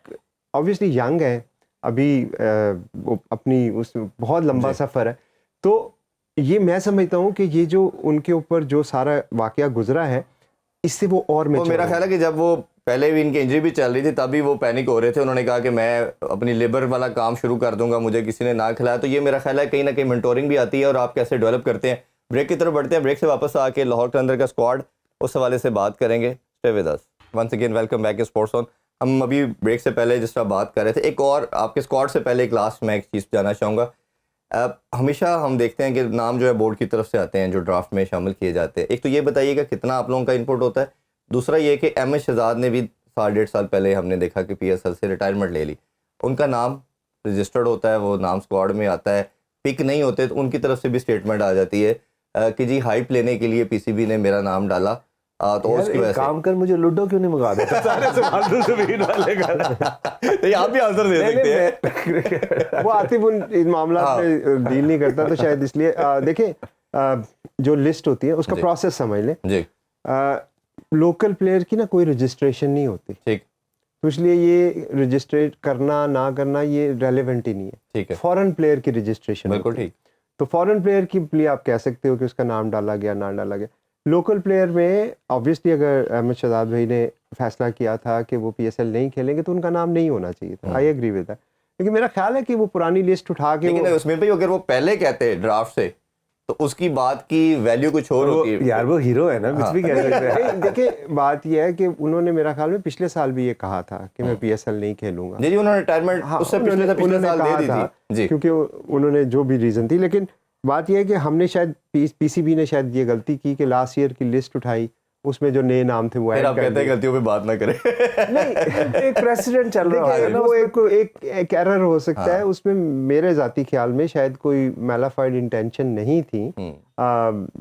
ऑब्वियसली यंग है अभी, वो अपनी उस बहुत लंबा सफ़र है। तो ये मैं समझता हूँ कि ये जो उनके ऊपर जो सारा वाकया गुजरा है, इससे वो और वो मेरा ख्याल है कि जब वो पहले भी इनकी इंजरी भी चल रही थी तभी वो पैनिक हो रहे थे। उन्होंने कहा कि मैं अपनी लेबर वाला काम शुरू कर दूंगा, मुझे किसी ने ना खिलाया। तो ये मेरा ख्याल है कहीं ना कहीं मेंटोरिंग भी आती है और आप कैसे डेवलप करते हैं। ब्रेक की तरफ बढ़ते हैं, ब्रेक से वापस आके लाहौर के अंदर का स्क्वाड उस हवाले से बात करेंगे। Stay with us, once again welcome back sports on. हम अभी ब्रेक से पहले जिस तरह बात कर रहे थे, एक और आपके स्क्वाड से पहले एक लास्ट मैं एक चीज़ जानना चाहूँगा। हमेशा हम देखते हैं कि नाम जो है बोर्ड की तरफ से आते हैं जो ड्राफ्ट में शामिल किए जाते हैं। एक तो ये बताइएगा कितना आप लोगों का इनपुट होता है। दूसरा ये कि एम एस शहजाद ने भी 1.5 साल पहले हमने देखा कि PSL से रिटायरमेंट ले ली। उनका नाम रजिस्टर्ड होता है, वो नाम स्क्वाड में आता है, पिक नहीं होते तो उनकी तरफ से भी स्टेटमेंट आ जाती है कि जी हाइप लेने के लिए PCB ने मेरा नाम डाला। तो उसकी वजह से काम कर, मुझे लूडो क्यों नहीं मंगा देता? सारे सवाल तो ज़मीन वाले का। आप भी आंसर दे सकते हैं। वो आतिफ इन मामला में डील नहीं करता, तो शायद इसलिए देखें जो लिस्ट होती है उसका प्रोसेस समझ लें जी। लोकल प्लेयर की ना कोई रजिस्ट्रेशन नहीं होती, ठीक, तो इसलिए ये रजिस्ट्रेट करना ना करना ये रेलेवेंट ही नहीं है। ठीक है, फॉरेन प्लेयर की रजिस्ट्रेशन बिल्कुल होती है। ठीक। तो फॉरेन प्लेयर के लिए आप कह सकते हो कि उसका नाम डाला गया ना डाला गया। लोकल प्लेयर में ऑब्वियसली अगर अहमद शहजाद भाई ने फैसला किया था कि वो PSL नहीं खेलेंगे तो उनका नाम नहीं होना चाहिए था। I agree with that. लेकिन मेरा ख्याल है कि वो पुरानी लिस्ट उठा के लेकिन उसमें भी अगर वो पहले कहते हैं ड्राफ्ट से तो उसकी बात की वैल्यू कुछ और होती है। यार वो हीरो है ना, कुछ भी कह सकते हैं। देखिए बात यह है कि उन्होंने मेरा ख्याल में पिछले साल भी ये कहा था कि मैं PSL नहीं खेलूंगा। जी, उन्होंने रिटायरमेंट उससे पिछले साल दे दी थी जी, क्योंकि उन्होंने जो भी रीज़न थी। लेकिन बात यह है कि हमने शायद PCB ने शायद ये गलती की कि लास्ट ईयर की लिस्ट उठाई, उसमें जो नए नाम थे वो फिर आप कहते हैं गलतियों पे बात ना करें। नहीं, एक प्रेसिडेंट चल रहा है ना, वो एक एरर हो सकता है उसमें। मेरे जाती ख्याल में शायद कोई मैलाफाइड इंटेंशन नहीं थी,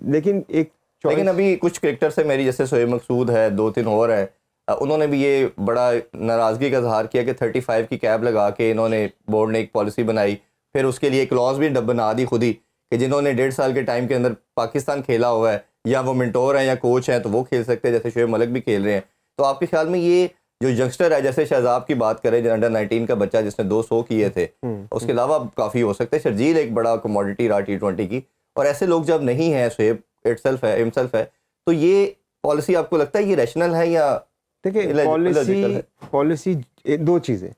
लेकिन लेकिन अभी कुछ क्रिकेटर से मेरी जैसे शोएब मकसूद है, 2-3 और है, उन्होंने भी ये बड़ा नाराज़गी का इजहार किया कि 35 की कैप लगा के इन्होंने बोर्ड ने एक पॉलिसी बनाई, फिर उसके लिए क्लॉज भी बना दी खुद ही कि जिन्होंने 1.5 साल के टाइम के अंदर पाकिस्तान खेला हुआ है या वो मेंटोर हैं या कोच हैं तो वो खेल सकते हैं, जैसे शोएब मलिक भी खेल रहे हैं। तो आपके ख्याल में ये जो यंगस्टर है, जैसे शहजाब की बात करें जो अंडर 19 का बच्चा जिसने 200 किए थे, उसके अलावा काफ़ी हो सकता है, शर्जील एक बड़ा कमोडिटी रहा T20 की, और ऐसे लोग जब नहीं हैं, शोएब हिमसेल्फ है, तो ये पॉलिसी आपको लगता है ये रैशनल है या? देखिए पॉलिसी दो चीज़ें,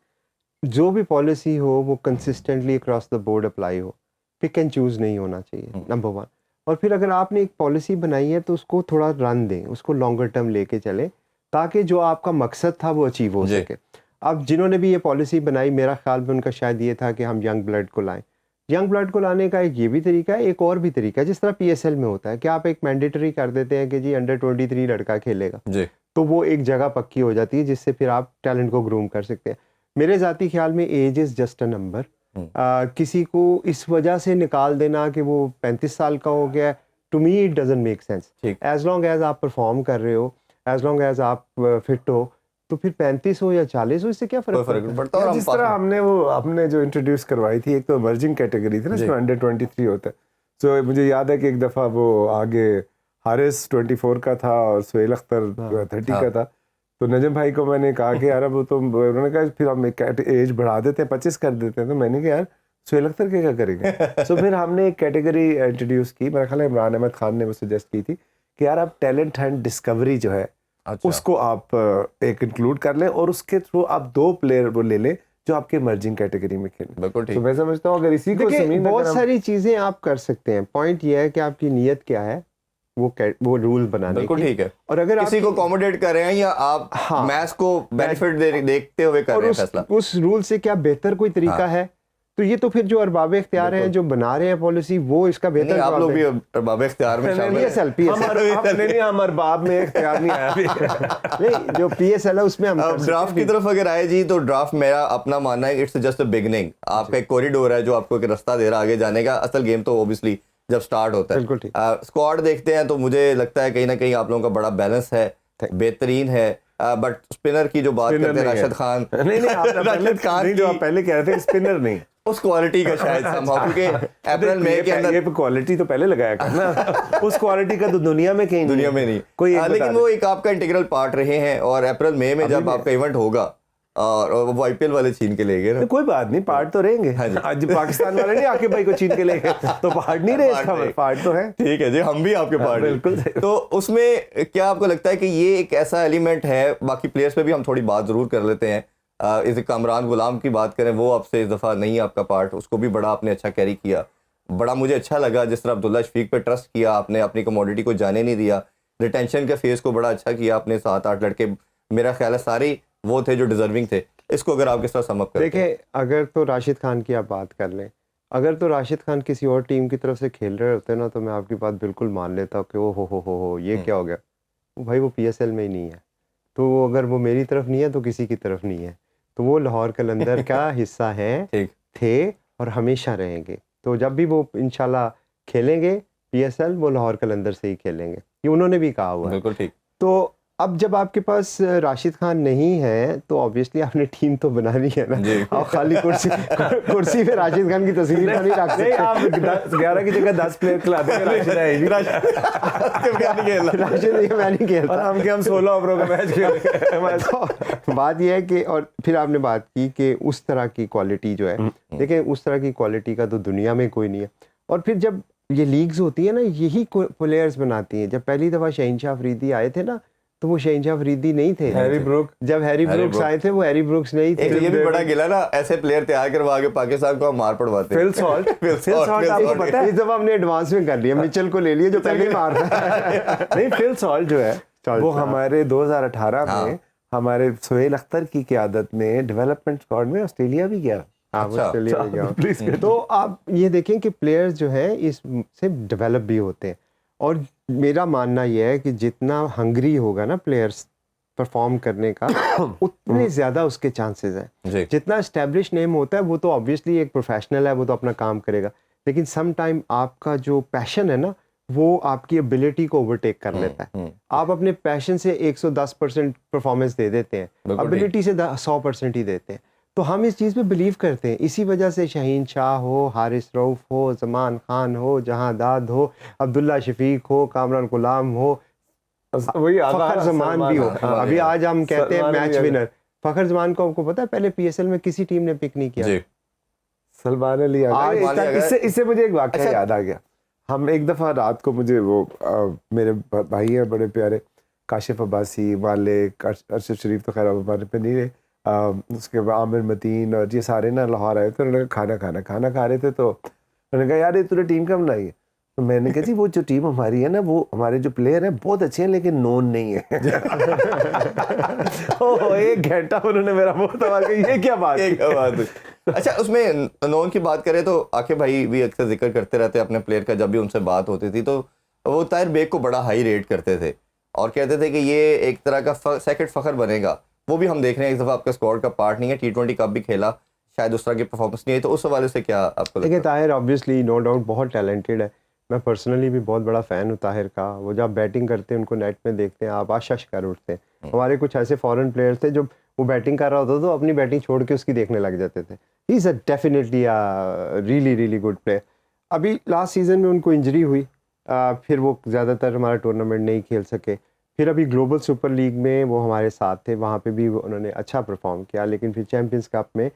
जो भी पॉलिसी हो वो consistently across the board apply हो, पिक एंड चूज़ नहीं होना चाहिए, नंबर 1। और फिर अगर आपने एक पॉलिसी बनाई है तो उसको थोड़ा रन दें, उसको लॉन्गर टर्म लेके चलें ताकि जो आपका मकसद था वो अचीव हो सके। अब जिन्होंने भी ये पॉलिसी बनाई, मेरा ख्याल में उनका शायद ये था कि हम यंग ब्लड को लाएं। यंग ब्लड को लाने का एक ये भी तरीका है, एक और भी तरीका है, जिस तरह PSL में होता है कि आप एक मैंडेटरी कर देते हैं कि जी अंडर 23 लड़का खेलेगा जी, तो वो एक जगह पक्की हो जाती है जिससे फिर आप टैलेंट को ग्रूम कर सकते हैं। मेरे ज़ाती ख्याल में age is just a number. किसी को इस वजह से निकाल देना कि वो 35 साल का हो गया, to me it doesn't make sense. As long as आप परफॉर्म कर रहे हो, एज लॉन्ग एज आप फिट हो, तो फिर 35 हो या 40 हो, इससे क्या फर्क पड़ता है? जिस तरह हमने जो इंट्रोड्यूस करवाई थी, एक तो इमर्जिंग कैटेगरी थी ना जिसमें अंडर 23 होता है। सो मुझे याद है कि एक दफ़ा वो आगे हारिस 24 का था और सुहेल अख्तर 30 का था, तो नजम भाई को मैंने कहा कि यार अब तो उन्होंने कहा फिर हम एज बढ़ा देते हैं, 25 कर देते हैं। तो मैंने कहा यार सुहेल अख्तर क्या करेंगे? सो फिर हमने एक कैटेगरी इंट्रोड्यूस की, मेरा ख्याल है इमरान अहमद खान ने वो सजेस्ट की थी कि यार आप टैलेंट एंड डिस्कवरी जो है उसको आप एक इंक्लूड कर लें और उसके थ्रू आप 2 प्लेयर वो ले लें जो आपके इमर्जिंग कैटेगरी में खेलें। तो मैं समझता हूँ अगर इसी को बहुत सारी चीज़ें आप कर सकते हैं। पॉइंट ये है कि आपकी नीयत क्या है, वो रूल बनाने बिल्कुल ठीक है। और अगर किसी को अकोमोडेट कर रहे हैं या आप मैच को बेनिफिट देखते हुए कर रहे हैं फैसला, उस रूल से क्या बेहतर कोई तरीका है, तो ये तो फिर जो अरबाब इख्तियार हैं जो बना रहे हैं पॉलिसी, वो इसका बेहतर। आप लोग भी अरबाब इख्तियार में शामिल हैं। हम अरबाब में इख्तियार नहीं आया नहीं, जो PSL है उसमें हम ड्राफ्ट की तरफ अगर आए जी, तो ड्राफ्ट मेरा अपना मानना है इट्स जस्ट अ बिगिनिंग। आपका एक कॉरिडोर है जो आपको एक रास्ता दे रहा है आगे जाने का। असल गेम तो ऑब्वियसली जब स्टार्ट होता है। बिल्कुल ठीक। स्क्वाड देखते हैं तो मुझे लगता है कहीं ना कहीं आप लोगों का बड़ा बैलेंस है, बेहतरीन है। बट स्पिनर की जो बात Spinner करते हैं नहीं है। राशिद खान नहीं आपने राशिद खान नहीं, जो की आप पहले कह रहे थे स्पिनर नहीं। उस क्वालिटी का शायद संभव, क्योंकि अप्रैल मई के अंदर ये क्वालिटी तो पहले लगाया करना उस क्वालिटी का तो दुनिया में कहीं दुनिया में नहीं कोई एक लेकिन बता वो एक आपका इंटीग्रल पार्ट रहे हैं, और अप्रैल मई में जब आपका इवेंट होगा और वो आईपीएल वाले छीन के ले गए ना, दे। कोई बात नहीं, पार्ट तो रहेंगे। आज पाकिस्तान वाले नहीं आके भाई को छीन के ले गए तो पार्ट नहीं रहे, इसका पार्ट तो है। ठीक है जी, हम भी आपके पार्ट हैं। बिल्कुल। तो उसमें क्या आपको लगता है कि ये एक ऐसा एलिमेंट है, बाकी प्लेयर्स पे भी हम थोड़ी बात जरूर कर लेते हैं, इस कामरान गुलाम की बात करें, वो आपसे इस दफ़ा नहीं आपका पार्ट, उसको भी बड़ा आपने अच्छा कैरी किया, बड़ा मुझे अच्छा लगा जिस तरह अब्दुल्ला शफीक पे ट्रस्ट किया आपने, अपनी कमोडिटी को जाने नहीं दिया, रिटेंशन के फेस को बड़ा अच्छा किया आपने, 7-8 लड़के मेरा ख्याल है सारे वो थे जो डिजर्विंग थे। इसको अगर आप किस तरह समअप करते हैं? देखिए, अगर तो राशिद खान की आप बात कर लें, अगर तो राशिद खान किसी और टीम की तरफ से खेल रहे होते ना, तो मैं आपकी बात बिल्कुल मान लेता कि ओ हो ये क्या हो गया भाई, वो पीएसएल में ही नहीं है, तो वो अगर वो मेरी तरफ नहीं है तो किसी की तरफ नहीं है, तो वो लाहौर कलंदर का हिस्सा है, ठीक थे और हमेशा रहेंगे। तो जब भी वो इंशाल्लाह खेलेंगे पीएसएल, वो लाहौर कलंदर से ही खेलेंगे, ये उन्होंने भी कहा हुआ है। बिल्कुल ठीक। तो अब जब आपके पास राशिद खान नहीं है तो ऑब्वियसली आपने टीम तो बनानी है ना, आप खाली कुर्सी पे राशिद खान की तस्वीर तो नहीं रख सकते। आप 11 की जगह 10 प्लेयर खिला देंगे, राशिद आएगी। राशिद मैं नहीं खेलता, और हम 16 ओवरों का मैच खेलेंगे। तो बात यह है कि, और फिर आपने बात की कि उस तरह की क्वालिटी जो है, देखिए उस तरह की क्वालिटी का तो दुनिया में कोई नहीं है। और फिर जब ये लीग्स होती है ना, यही प्लेयर्स बनाती हैं। जब पहली दफ़ा शहीनशाह अफरीदी आए थे ना, तो वो शहीनशाह अफरीदी नहीं थे। हैरी ब्रूक, जब हैरी ब्रूक्स आए थे, वो हैरी ब्रूक्स नहीं थे। एक ये भी बड़ा गिला ना, ऐसे प्लेयर तैयार करवा के पाकिस्तान को हम मार पड़वाते हैं। फिल सॉल्ट, आपको पता है इस दफा हमने एडवांस में कर लिया, मिचेल को ले लिया जो पहले मारता है। नहीं, फिल सॉल्ट जो है वो हमारे 2018 में हमारे सोहेल अख्तर की क़यादत में डेवलपमेंट स्क्वाड में ऑस्ट्रेलिया भी गया। ऑस्ट्रेलिया में गया। तो आप ये देखें कि प्लेयर्स जो है इससे डेवलप भी होते हैं, और मेरा मानना यह है कि जितना हंग्री होगा ना प्लेयर्स परफॉर्म करने का, उतने ज़्यादा उसके चांसेस हैं। जितना एस्टेब्लिश नेम होता है वो तो ऑब्वियसली एक प्रोफेशनल है, वो तो अपना काम करेगा, लेकिन सम टाइम आपका जो पैशन है ना, वो आपकी एबिलिटी को ओवरटेक कर लेता है। आप अपने पैशन से 110% परफॉर्मेंस दे देते हैं, एबिलिटी से 100% ही देते हैं। तो हम इस चीज़ पे बिलीव करते हैं, इसी वजह से शाहीन शाह हो, हारिस रऊफ हो, जमान खान हो, जहांदाद हो, अब्दुल्ला शफीक हो, कामरान गुलाम हो, फखर जमान भी हो। अभी आज हम कहते हैं मैच विनर फखर जमान को, आपको पता है पहले पीएसएल में किसी टीम ने पिक नहीं किया, सलमान अली। इससे मुझे एक वाकया याद आ गया। हम एक दफ़ा रात को, मुझे वो मेरे भाई है बड़े प्यारे, काशिफ अब्बासी, मालिक, अरशद शरीफ तो खैर हमारे पे नहीं रहे, उसके बाद आमिर मतीन और ये सारे ना लाहौर आए थे। उन्होंने खाना खा रहे थे, तो उन्होंने कहा यार ये तूने टीम कब बनाई है? तो मैंने कहा जी वो जो टीम हमारी है ना, वो हमारे जो प्लेयर हैं बहुत अच्छे हैं लेकिन नोन नहीं है। एक घंटा उन्होंने मेरा मुंह तबाह किया, ये क्या बात है? अच्छा, उसमें नोन की बात करें तो आके भाई भी अक्सर जिक्र करते रहते हैं अपने प्लेयर का, जब भी उनसे बात होती थी तो वो ताहिर बेग को बड़ा हाई रेट करते थे और कहते थे कि ये एक तरह का सेकंड फखर बनेगा। वो भी हम देख रहे हैं इस दफ़ा आपका स्क्वाड का पार्ट नहीं है, T20 कप भी खेला, शायद उस तरह की परफॉर्मेंस नहीं है, तो उस हवाले से क्या आपको लगता है? देखिए ताहिर ऑब्वियसली नो डाउट बहुत टैलेंटेड है, मैं पर्सनली भी बहुत बड़ा फ़ैन हूँ ताहिर का। वो जब बैटिंग करते हैं, उनको नेट में देखते हैं, आप आशश कर उठते हैं। हमारे कुछ ऐसे फॉरेन प्लेयर्स थे, जब वो बैटिंग कर रहा होता तो अपनी बैटिंग छोड़ के उसकी देखने लग जाते थे। He is definitely really good player. अभी लास्ट सीज़न में उनको इंजरी हुई, फिर वो ज़्यादातर हमारा टूर्नामेंट नहीं खेल सके। फिर अभी ग्लोबल सुपर लीग में वो हमारे साथ थे, वहाँ पे भी उन्होंने अच्छा परफॉर्म किया, लेकिन फिर चैम्पियंस कप में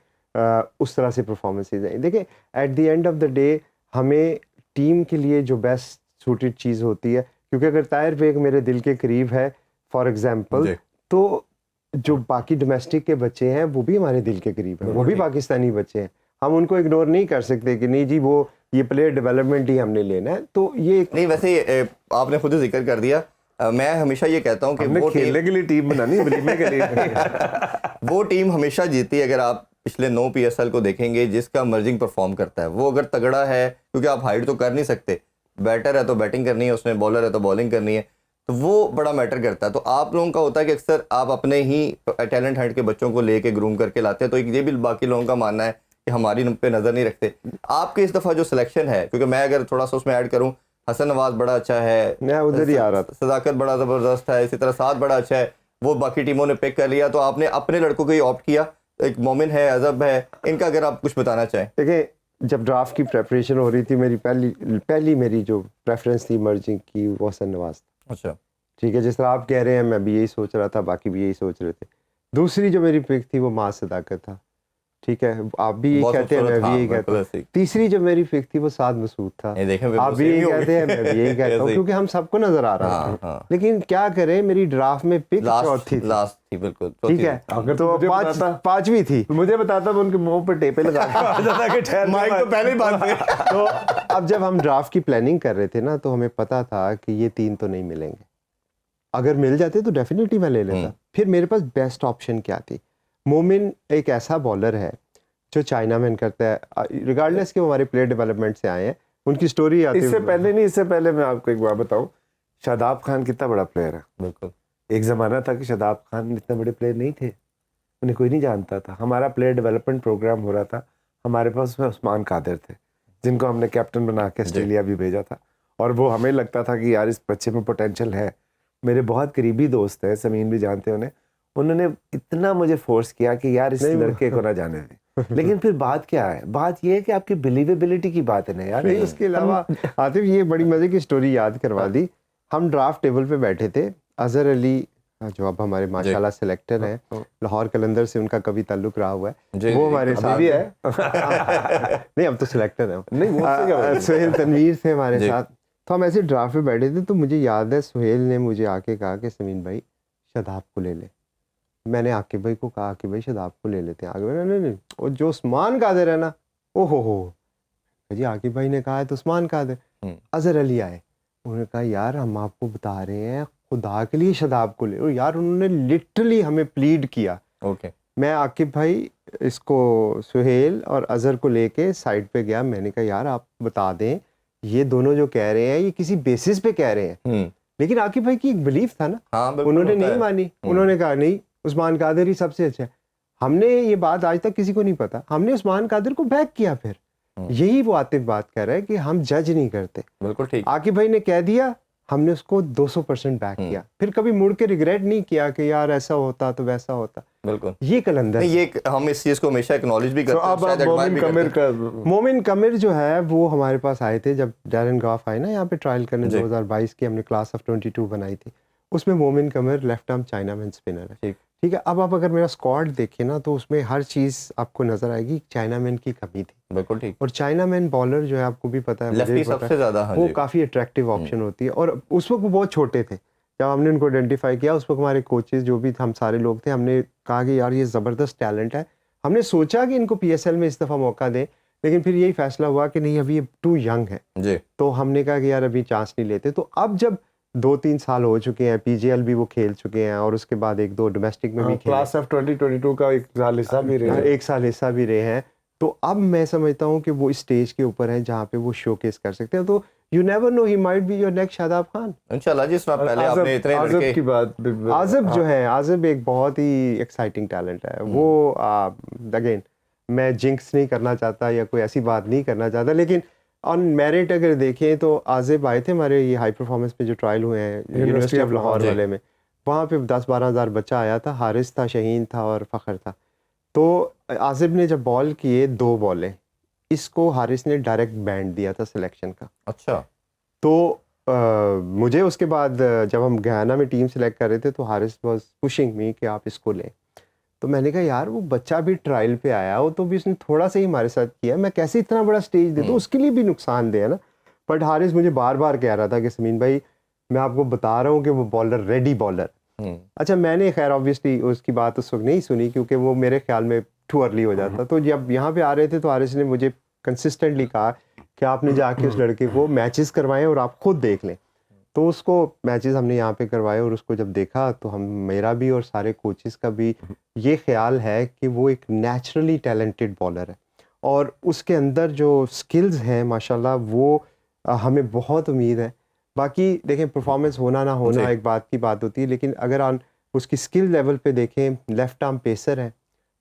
उस तरह से परफॉर्मेंसेज आई। देखिए at the end of the day हमें टीम के लिए जो बेस्ट सूटेड चीज़ होती है, क्योंकि अगर ताहिर बेग मेरे दिल के करीब है फॉर एग्जांपल, तो जो बाकी डोमेस्टिक के बच्चे हैं वो भी हमारे दिल के करीब हैं, वो भी पाकिस्तानी बच्चे हैं। हम उनको इग्नोर नहीं कर सकते कि नहीं जी वो ये प्लेयर डेवलपमेंट ही हमने लेना है। तो ये नहीं, वैसे आपने खुद ही जिक्र कर दिया, मैं हमेशा ये कहता हूँ कि वो खेलने के लिए टीम बनानी, बलीमे के लिए वो टीम हमेशा जीती है। अगर आप पिछले 9 PSL को देखेंगे, जिसका मर्जिंग परफॉर्म करता है वो अगर तगड़ा है, क्योंकि आप हाइड तो कर नहीं सकते, बैटर है तो बैटिंग करनी है, उसमें बॉलर है तो बॉलिंग करनी है, तो वो बड़ा मैटर करता है। तो आप लोगों का होता है कि अक्सर आप अपने ही टैलेंट हंट के बच्चों को लेके ग्रूम करके लाते हैं, तो ये भी बाकी लोगों का मानना है कि हमारी पे नज़र नहीं रखते। आपके इस दफ़ा जो सिलेक्शन है, क्योंकि मैं अगर थोड़ा सा उसमें ऐड करूँ, हसन नवाज बड़ा अच्छा है, मैं उधर ही आ रहा था, सदाकत बड़ा ज़बरदस्त है, इसी तरह साद बड़ा अच्छा है, वो बाकी टीमों ने पिक कर लिया, तो आपने अपने लड़कों को ही ऑप्ट किया? एक मोमिन है, अजब है, इनका अगर आप कुछ बताना चाहें। देखिए, जब ड्राफ्ट की प्रेपरेशन हो रही थी, मेरी पहली मेरी जो प्रेफरेंस थी मर्जिंग की, वो हसन नवाज। अच्छा, ठीक है, जिस तरह आप कह रहे हैं, मैं भी यही सोच रहा था, बाकी भी यही सोच रहे थे। दूसरी जो मेरी पिक थी वो माँ सदाकत था। ठीक है, आप भी यही बहुत कहते हैं, मैं खूबसूरत, भी हाँ, यही कहता बिल्कुल हूँ। तीसरी जो मेरी पिक थी वो साद मसूद था। ये देखें, आप भी यही कहते हैं, मैं भी यही कहता हूँ, ऐसे ही। क्योंकि हम सबको नजर आ रहा हाँ, था। हाँ। लेकिन क्या करें, मेरी ड्राफ्ट में पिक चौथी थी। लास्ट थी, बिल्कुल ठीक है, अगर तो मुझे बताता, पांचवी थी। तो मुझे बताता, मैं उनके मुंह पर टेपे लगा के आ जाता कि ठहर जा माइक तो पहले ही बांध दे। तो अब जब हम ड्राफ्ट की प्लानिंग कर रहे थे ना, तो हमें पता था कि ये तीन तो नहीं मिलेंगे। अगर मिल जाते तो डेफिनेटली मैं ले लेता। फिर मेरे पास बेस्ट ऑप्शन क्या थी? मोमिन एक ऐसा बॉलर है जो चाइना मैन करता है, रिगार्डलेस कि वो हमारे प्लेयर डेवलपमेंट से आए हैं, उनकी स्टोरी आती है। इससे पहले मैं आपको एक बात बताऊं, शादाब खान कितना बड़ा प्लेयर है। बिल्कुल, एक ज़माना था कि शादाब खान इतने बड़े प्लेयर नहीं थे, उन्हें कोई नहीं जानता था। हमारा प्लेयर डेवलपमेंट प्रोग्राम हो रहा था, हमारे पास उसमें उस्मान कादिर थे, जिनको हमने कैप्टन बना के ऑस्ट्रेलिया भी भेजा था। और वो हमें लगता था कि यार इस बच्चे में पोटेंशियल है। मेरे बहुत करीबी दोस्त हैं, समीन भी जानते हैं उन्हें, उन्होंने इतना मुझे फोर्स किया कि यार इस लड़के को ना जाने दें। लेकिन फिर बात क्या है, बात ये है कि आपकी बिलीवेबिलिटी की बात है ना यार। नहीं, उसके अलावा आतिफ, ये बड़ी मजे की स्टोरी याद करवा दी। हम ड्राफ्ट टेबल पे बैठे थे, अजहर अली जो अब हमारे माशाल्लाह सिलेक्टर हैं, लाहौर कलंदर से उनका कभी ताल्लुक रहा हुआ है, वो हमारे साथ भी है। नहीं, अब तो सिलेक्टर है। नहीं, मुझसे क्या बात है? सुहेल तनवीर थे हमारे साथ। तो हम ऐसे ड्राफ्ट पे बैठे थे, तो मुझे याद है सुहेल ने मुझे आके कहा कि समीन भाई शादाब को ले ले। मैंने आकिब भाई को कहा कि भाई शादाब को ले लेते हैं। आगे नहीं नहीं, और जो उस्मान कादिर है ना, ओहो हो जी, आकिब भाई ने कहा है तो उस्मान कादिर। अजहर अली आए, उन्होंने कहा यार हम आपको बता रहे हैं, खुदा के लिए शादाब को ले। और यार उन्होंने लिटरली हमें प्लीड किया। ओके, मैं आकिब भाई, इसको सुहेल और अजहर को लेके साइड पे गया। मैंने कहा यार आप बता दें, ये दोनों जो कह रहे हैं ये किसी बेसिस पे कह रहे हैं। लेकिन आकिब भाई की एक बिलीफ था ना, हाँ, बिल्कुल उन्होंने होता नहीं है। मानी। उन्होंने कहा नहीं, उस्मान कादिर ही सबसे अच्छा है। हमने ये बात आज तक किसी को नहीं पता, हमने उस्मान कादिर को बैक किया। फिर यही वो आतिफ बात कर रहा है कि हम जज नहीं करते। बिल्कुल ठीक। आकिब भाई ने कह दिया, हमने उसको 200% बैक किया। फिर कभी मुड़ के रिग्रेट नहीं किया कि यार ऐसा होता तो वैसा होता। बिल्कुल, ये कलंदर नहीं, ये हम इस चीज को हमेशा एक्नॉलेज भी करते हैं, अब शायद admire मोमिन भी कमिर करते हैं। का मोमिन कमिर जो है वो हमारे पास आए थे जब डैरन गॉफ आए ना यहाँ पे ट्रायल करने, जी। 2022 की हमने क्लास ऑफ 22 बनाई थी। उसमें Momin Qamar left arm chinaman spinner है। ठीक। ठीक है, अब आप अगर मेरा स्क्वाड देखें ना, तो उसमें हर चीज़ आपको नजर आएगी। चाइना मैन की कमी थी, बिल्कुल ठीक। और चाइना मैन बॉलर जो है, आपको भी पता है, मुझे लेफ्टी भी पता सबसे है, ज्यादा, हाँ वो जी। काफ़ी अट्रैक्टिव ऑप्शन होती है। और उस वक्त वो बहुत छोटे थे जब हमने उनको आइडेंटिफाई किया। उस वक्त हमारे कोचेज जो भी हम सारे लोग थे, हमने कहा कि यार ये ज़बरदस्त टैलेंट है। हमने सोचा कि इनको PSL में इस दफ़ा मौका दें, लेकिन फिर यही फैसला हुआ कि नहीं, अभी ये टू यंग है। जी, तो हमने कहा कि यार अभी चांस नहीं लेते। तो अब जब 2-3 साल हो चुके हैं, PGL भी वो खेल चुके हैं, और उसके बाद 1-2 डोमेस्टिक में भी खेले, क्लास ऑफ 2022 का एक साल हिस्सा भी रहे हैं। एक साल हिस्सा भी रहे हैं। तो अब मैं समझता हूँ कि वो इस स्टेज के ऊपर है जहाँ पे वो शोकेस कर सकते हैं। तो you never know, he might be your next Shadab Khan. इंशाल्लाह जी। सुना पहले आपने इतने आज़ब लड़के, की बात आज़ब जो है, आज़ब एक बहुत ही एक्साइटिंग टैलेंट है। वो अगेन मैं जिंक्स नहीं करना चाहता या कोई ऐसी बात नहीं करना चाहता, लेकिन ऑन मेरिट अगर देखें तो आज़ब आए थे हमारे ये हाई परफॉर्मेंस पे जो ट्रायल हुए हैं यूनिवर्सिटी ऑफ लाहौर वाले में। वहाँ पे 10-12 हज़ार बच्चा आया था। हारिस था, शहीन था और फ़खर था। तो आज़ब ने जब बॉल किए 2 बॉलें, इसको हारिस ने डायरेक्ट बैंड दिया था सिलेक्शन का। अच्छा, तो मुझे उसके बाद जब हम गयाना में टीम सेलेक्ट कर रहे थे, तो हारिस वाज पुशिंग मी कि आप इसको लें। तो मैंने कहा यार वो बच्चा भी ट्रायल पे आया हो, तो भी उसने थोड़ा सा ही हमारे साथ किया, मैं कैसे इतना बड़ा स्टेज दे दूँ, उसके लिए भी नुकसान दे है ना। बट हारिस मुझे बार बार कह रहा था कि समीन भाई मैं आपको बता रहा हूँ कि वो बॉलर रेडी बॉलर। अच्छा, मैंने खैर ऑब्वियसली उसकी बात उस वक्त नहीं सुनी, क्योंकि वो मेरे ख्याल में टू अर्ली हो जाता। तो जब यहाँ पे आ रहे थे तो हारिस ने मुझे कंसिस्टेंटली कहा कि आपने जाके उस लड़के को मैचेस करवाएं और आप खुद देख लें। तो उसको मैचेस हमने यहाँ पे करवाए, और उसको जब देखा तो हम, मेरा भी और सारे कोचेस का भी ये ख्याल है कि वो एक नेचुरली टैलेंटेड बॉलर है, और उसके अंदर जो स्किल्स हैं माशाल्लाह वो हमें बहुत उम्मीद है। बाकी देखें, परफॉर्मेंस होना ना होना एक बात की बात होती है, लेकिन अगर आप उसकी स्किल लेवल पे देखें, लेफ्ट आर्म पेसर है,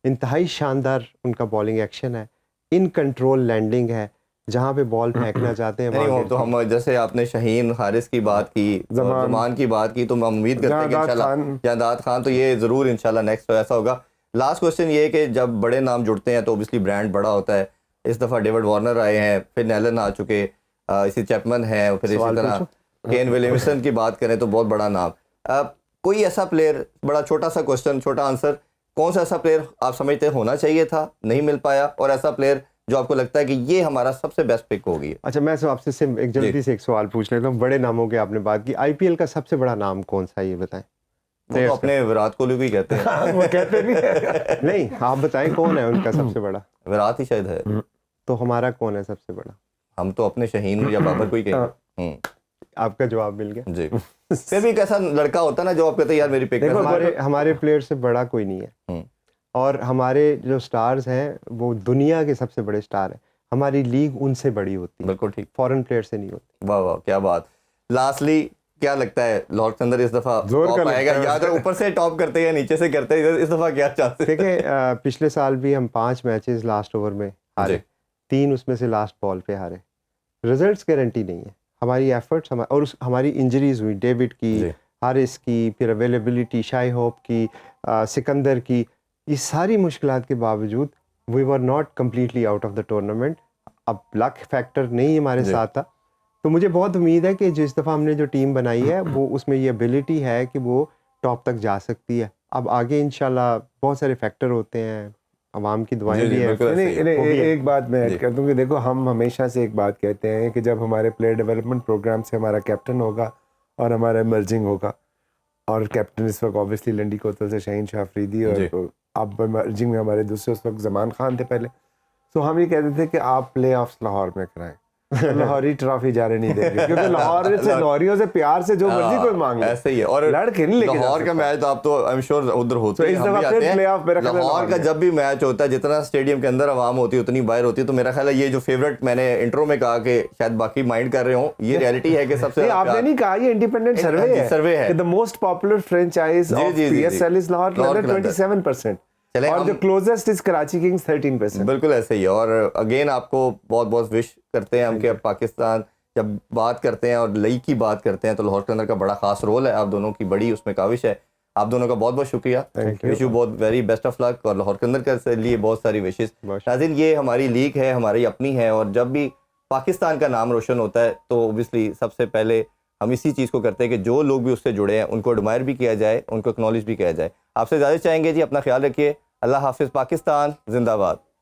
इंतहाई शानदार उनका बॉलिंग एक्शन है, इन कंट्रोल लैंडिंग है, जहाँ पे बॉल फेंकना चाहते हैं नहीं वहाँ वो तो हम जैसे आपने शाहीन हारिस की बात की, ज़मान की बात की, तो हम उम्मीद करते हैं कि इंशाल्लाह जहादात खान, तो ये ज़रूर इंशाल्लाह नेक्स्ट तो ऐसा होगा। लास्ट क्वेश्चन ये है कि जब बड़े नाम जुड़ते हैं तो ओबियसली ब्रांड बड़ा होता है। इस दफ़ा डेविड वार्नर आए हैं, फिर नेलन आ चुके, इसी चैपमैन है, फिर इसी तरह केन विलियमसन की बात करें तो बहुत बड़ा नाम। कोई ऐसा प्लेयर, बड़ा छोटा सा क्वेश्चन, छोटा आंसर, कौन सा ऐसा प्लेयर आप समझते हैं होना चाहिए था, नहीं मिल पाया, और ऐसा प्लेयर जो आपको लगता है कि ये हमारा सबसे बेस्ट पिक होगी? अच्छा, मैं आपसे एक जल्दी से एक सवाल पूछ लेता हूँ। बड़े नामों के आपने बात की, आईपीएल का सबसे बड़ा नाम कौन सा है ये बताएं। वो तो अपने विराट कोहली भी कहते हैं। वो कहते भी है। नहीं, आप बताएं कौन है उनका सबसे बड़ा। विराट ही शायद है। तो हमारा कौन है सबसे बड़ा? हम तो अपने शाहीन या बाबर को ही कहेंगे। आपका जवाब मिल गया जी। फिर भी एक ऐसा लड़का होता है ना जो आप कहते हैं यार मेरी पिक है। हमारे प्लेयर से बड़ा कोई नहीं है, और हमारे जो स्टार्स हैं वो दुनिया के सबसे बड़े स्टार हैं। हमारी लीग उनसे बड़ी होती है, बिल्कुल ठीक, फॉरेन प्लेयर से नहीं होती। वाह वाह क्या बात। लास्टली क्या लगता है लाहौर के अंदर इस दफा टॉप आएगा, या तो ऊपर से टॉप करते हैं या नीचे से करते हैं, इस दफा क्या चांसेस? देखिए, पिछले साल भी हम 5 मैचेस लास्ट ओवर में हारे, 3 उसमें से लास्ट बॉल पे हारे। रिजल्ट्स गारंटी नहीं है, हमारी एफर्ट्स और हमारी इंजरीज हुई, डेविड की, हारिस की, फिर अवेलेबिलिटी शाई होप की, सिकंदर की, ये सारी मुश्किलात के बावजूद we were not completely out of the tournament. अब लक फैक्टर नहीं हमारे साथ था, तो मुझे बहुत उम्मीद है कि जिस दफ़ा हमने जो टीम बनाई है वो उसमें ये एबिलिटी है कि वो टॉप तक जा सकती है। अब आगे इंशाल्लाह बहुत सारे फैक्टर होते हैं, आवाम की दुआएं भी हैं। एक बात मैं ऐड कर दूं कि देखो, हम हमेशा से एक बात कहते हैं कि जब हमारे प्लेयर डेवलपमेंट प्रोग्राम से हमारा कैप्टन होगा और हमारा इमर्जिंग होगा, और कैप्टन इस वक्त ऑब्वियसली लंडी कोतल से शाहीन शाह अफरीदी, और अब इमर्जिंग में हमारे दूसरे उस वक्त ज़मान खान थे पहले। तो हम ये कहते थे कि आप प्ले ऑफ्स लाहौर में कराएं, लाहौरी ट्रॉफी जाने नहीं देंगे, क्योंकि लाहौर से लाहौरियों से प्यार से जो मर्जी कोई मांग ले, ऐसे ही है। और लड़के नहीं लेके लाहौर का मैच तो आप तो आई एम श्योर उधर होते हैं, हम भी आते हैं। लाहौर का जब भी मैच होता है, जितना स्टेडियम के अंदर आवाम होती है उतनी बाहर होती है। तो मेरा ख्याल है ये जो फेवरेट मैंने इंट्रो में कहा कि शायद बाकी माइंड कर रहे हो, ये रियलिटी है कि सबसे आपने नहीं कहा, ये इंडिपेंडेंट सर्वे है। The most popular franchise of PSL is Lahore, 27%, और जो क्लोजेस्ट इज कराची किंग्स 13%। बिल्कुल ऐसे ही है। और अगेन आपको बहुत बहुत विश करते हैं हम कि पाकिस्तान जब बात करते हैं और लीग की बात करते हैं तो लाहौर के अंदर का बड़ा खास रोल है, आप दोनों की बड़ी उसमें काविश है। आप दोनों का बहुत बहुत शुक्रिया, विश यू बहुत वेरी बेस्ट ऑफ लक, और लाहौर के अंदर के लिए बहुत सारी विशेष। नाज़रीन, ये हमारी लीग है, हमारी अपनी है, और जब भी पाकिस्तान का नाम रोशन होता है तो ओबियसली सबसे पहले हम इसी चीज़ को करते हैं कि जो लोग भी उससे जुड़े हैं उनको एडमायर भी किया जाए, उनको एक्नॉलेज भी किया जाए। आपसे ज़्यादा चाहेंगे जी, अपना ख्याल रखिए। अल्लाह हाफिज़। पाकिस्तान जिंदाबाद।